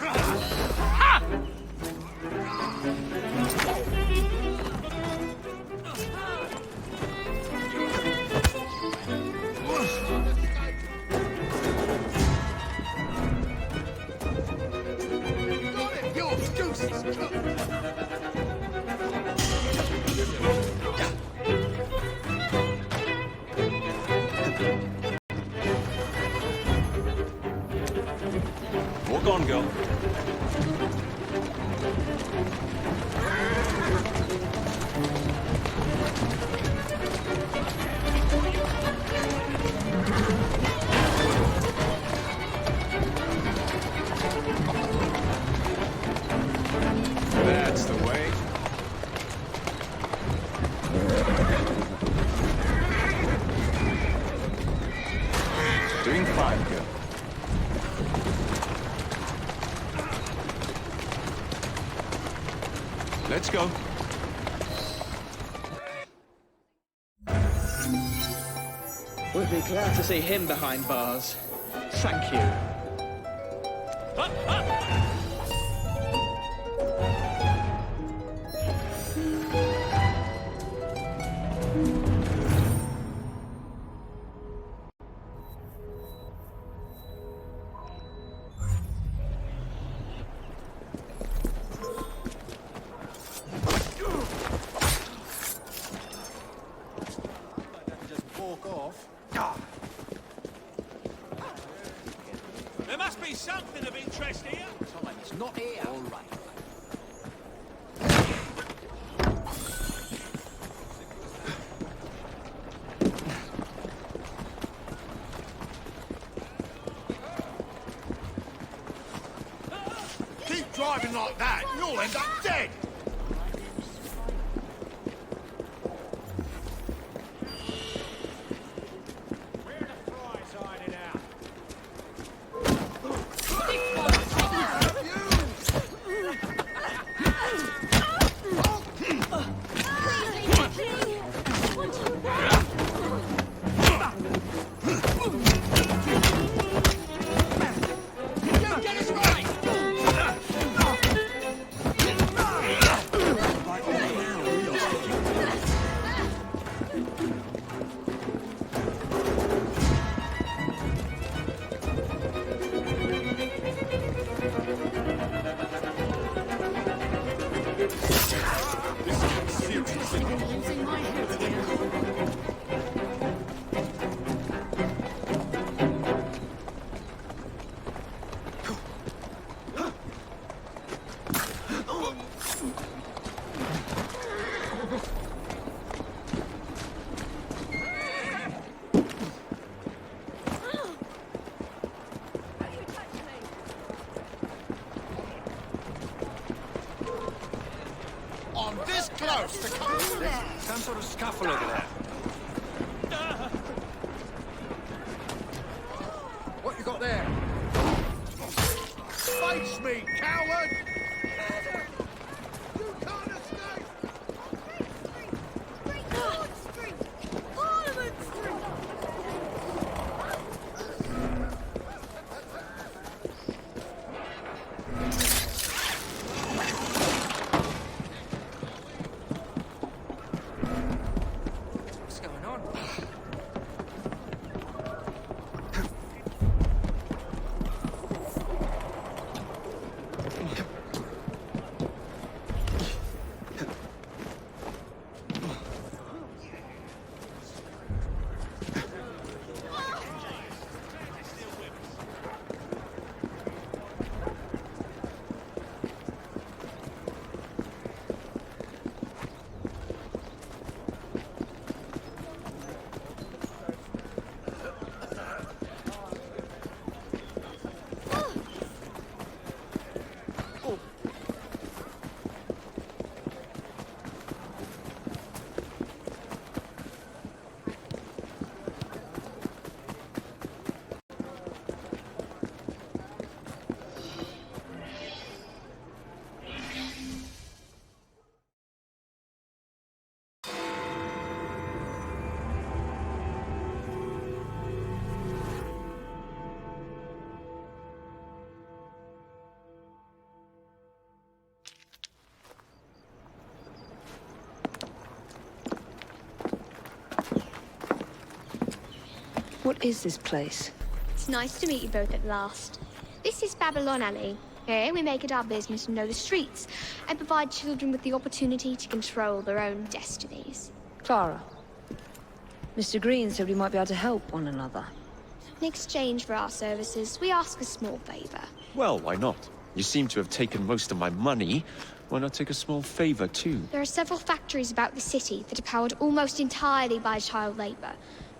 Walk on, girl. That's the way. Doing fine, girl. Let's go. We'll be glad to see him behind bars. Thank you. There must be something of interest here. Time is not here. All right. Keep driving like that, you'll end up dead. I'm this close to coming. Some sort of scuffle over there. What you got there? Face me, coward! You can't escape! What's going on? What is this place? It's nice to meet you both at last. This is Babylon Alley. Here we make it our business to know the streets and provide children with the opportunity to control their own destinies. Clara. Mr. Green said we might be able to help one another. In exchange for our services, we ask a small favor. Well, why not? You seem to have taken most of my money. Why not take a small favor, too? There are several factories about the city that are powered almost entirely by child labor.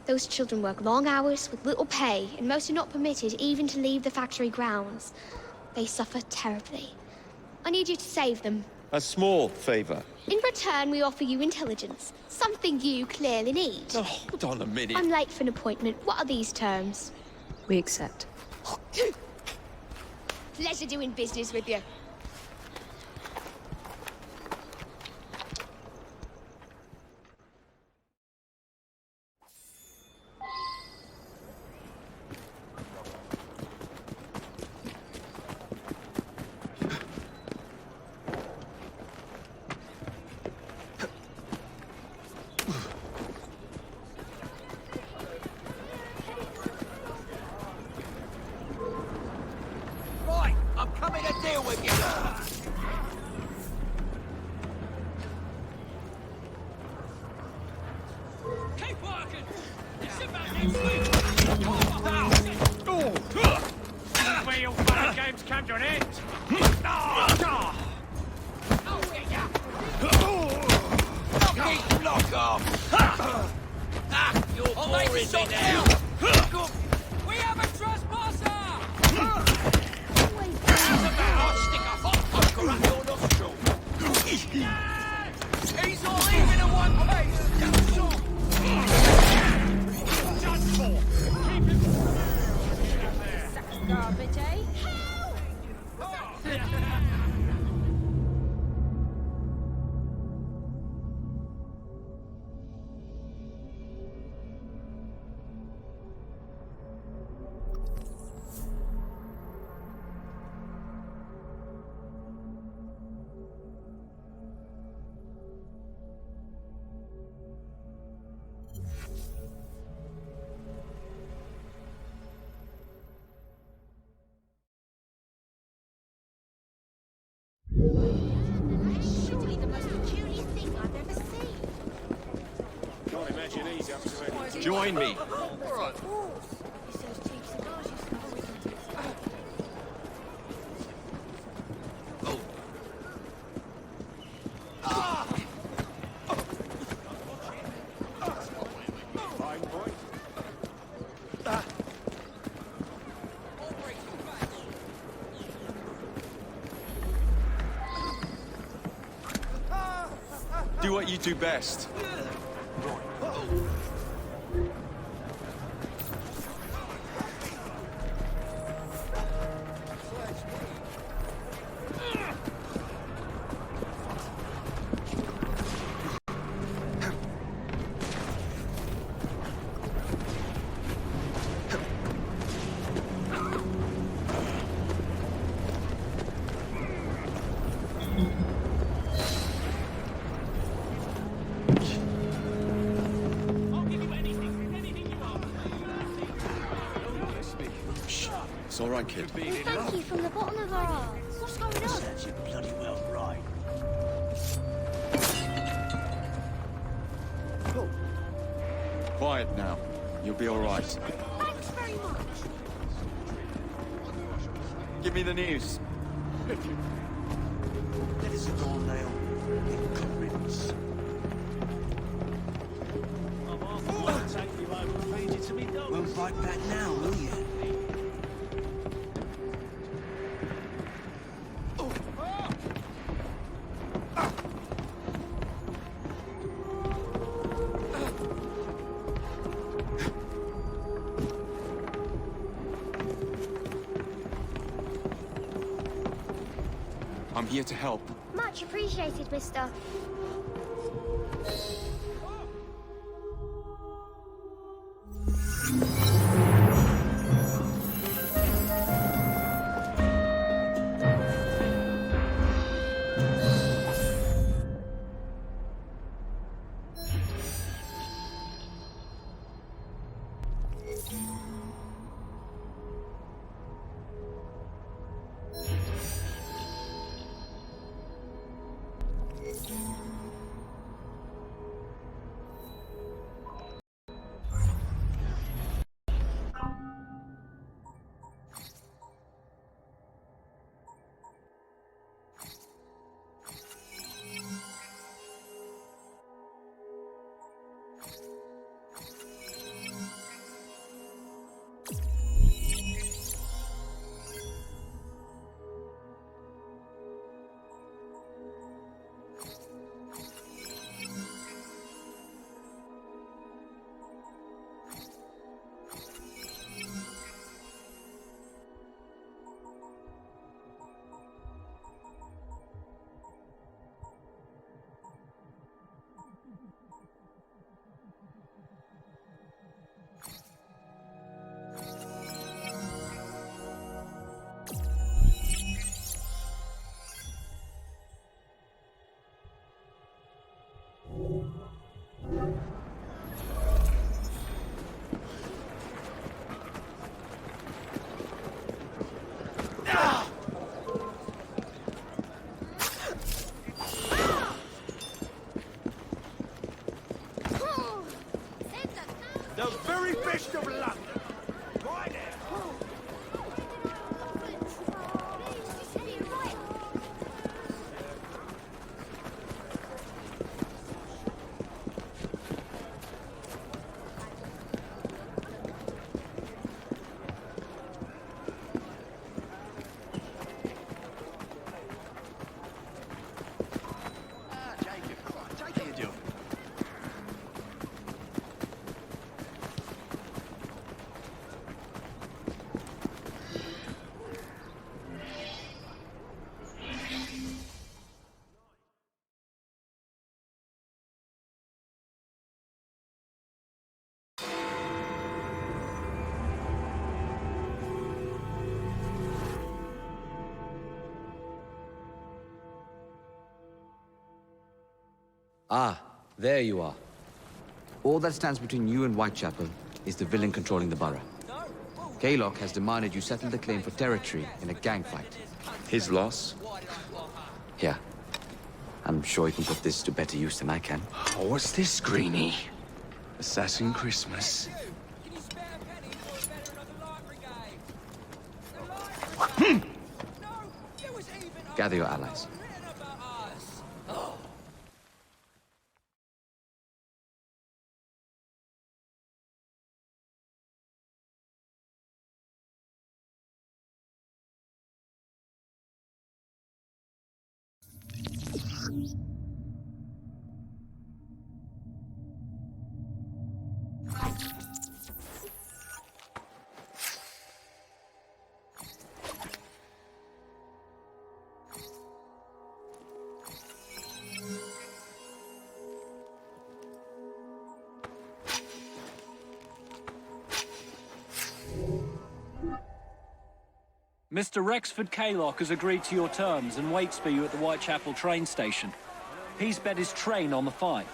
Those children work long hours with little pay, and most are not permitted even to leave the factory grounds. They suffer terribly. I need you to save them. A small favor. In return, we offer you intelligence, something you clearly need. Oh, hold on a minute. I'm late for an appointment. What are these terms? We accept. Pleasure doing business with you. Right, I'm coming to deal with you. Keep working. It's about next week. Where your fun games come to an end. Knock off. You're boring me now. We have a trespasser. How's about I stick a hot poker up your nostril? He's all even in one piece. Just for. Keep it Garbage, eh? Surely the most peculiar thing I've ever seen. Can't imagine he's up to anything. Join me. Fine point. Do what you do best. It's all right, kid. Thank you from the bottom of our hearts. What's going on? That's it bloody well right. Quiet now. You'll be all right. Thanks very much. Give me the news. Let us go on now. Incompetence. Won't fight back now, will you? I'm here to help. Much appreciated, mister. The very best of London. Right there. Ah, there you are. All that stands between you and Whitechapel is the villain controlling the borough. Kaylock has demanded you settle the claim for territory in a gang fight. His loss? Yeah. I'm sure he can put this to better use than I can. Oh, what's this, Greenie? Assassin Christmas. Gather your allies. Mr. Rexford Kaylock has agreed to your terms and waits for you at the Whitechapel train station. He's bet his train on the fight.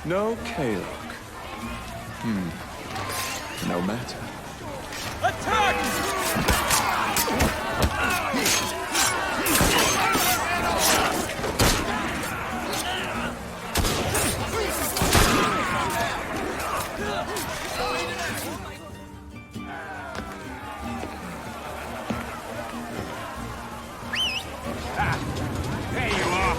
No Kaylock. No matter. Attack! There you are.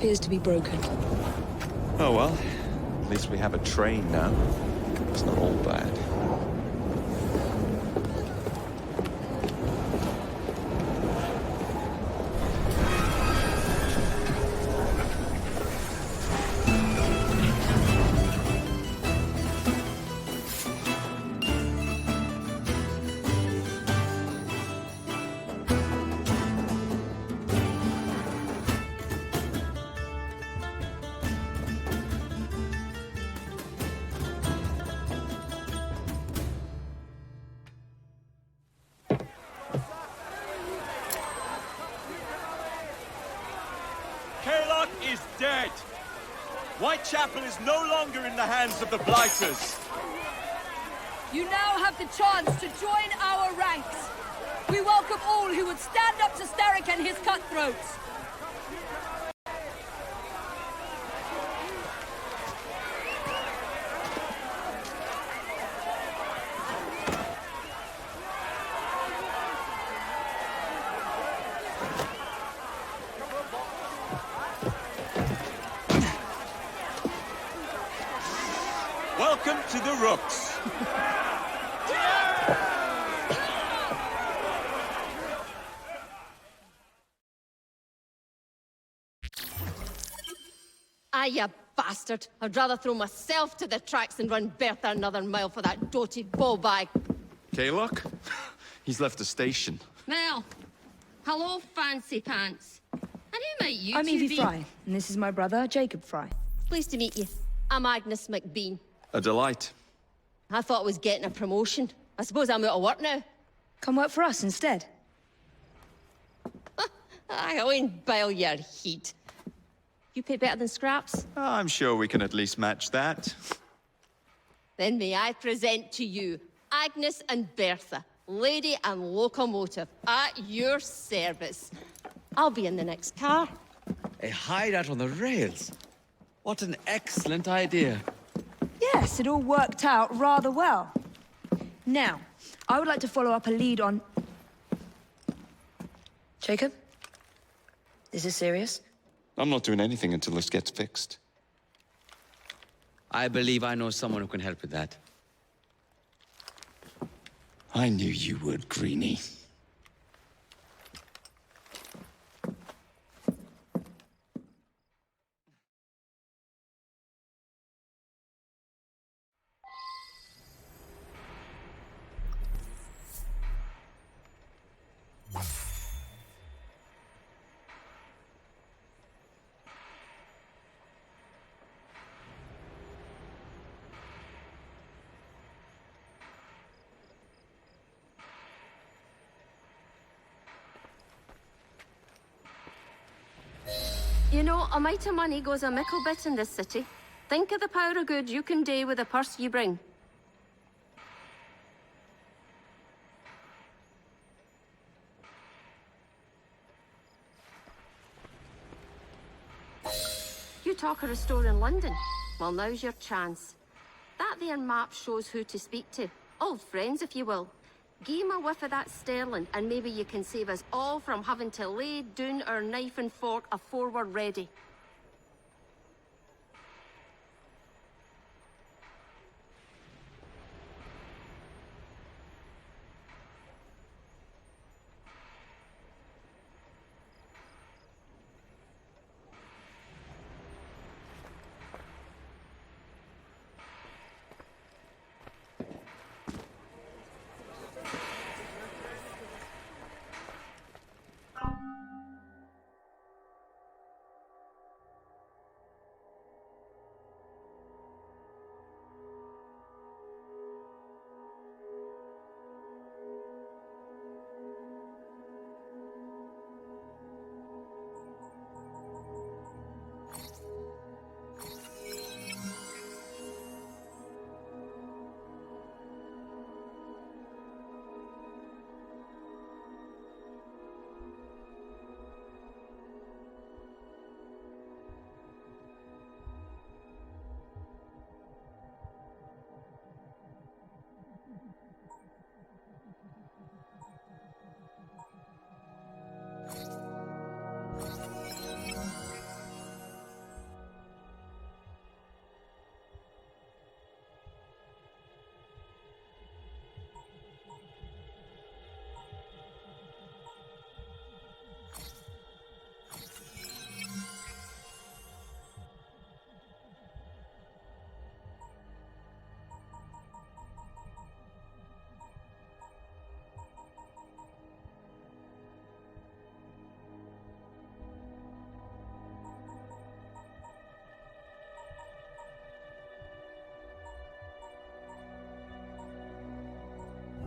appears to be broken. Oh well, at least we have a train now. It's not all bad. Kerlock is dead! Whitechapel is no longer in the hands of the Blighters! You now have the chance to join our ranks. We welcome all who would stand up to Starrick and his cutthroats. Welcome to the Rooks. Ah, you bastard. I'd rather throw myself to the tracks than run Bertha another mile for that doted ball-bag. Kaylock? He's left the station. Mel. Hello, fancy pants. And who might you I'm two Evie be? Fry, and this is my brother, Jacob Fry. Pleased to meet you. I'm Agnes McBean. A delight. I thought I was getting a promotion. I suppose I'm out of work now. Come work for us instead. I won't bile your heat. You pay better than scraps? I'm sure we can at least match that. Then may I present to you Agnes and Bertha, lady and locomotive, at your service. I'll be in the next car. A hideout on the rails. What an excellent idea. Yes, it all worked out rather well. Now, I would like to follow up a lead on... Jacob? Is this serious? I'm not doing anything until this gets fixed. I believe I know someone who can help with that. I knew you would, Greenie. You know, a mite of money goes a mickle bit in this city. Think of the power of good you can do with the purse you bring. You talk of a store in London. Well, now's your chance. That there map shows who to speak to. Old friends, if you will. Give 'em a whiff of that sterling, and maybe you can save us all from having to lay down our knife and fork afore we're ready.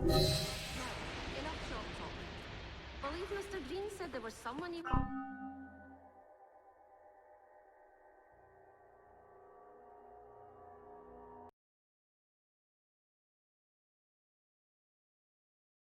Enough shop talk. Believe Mr. Green said there was someone you...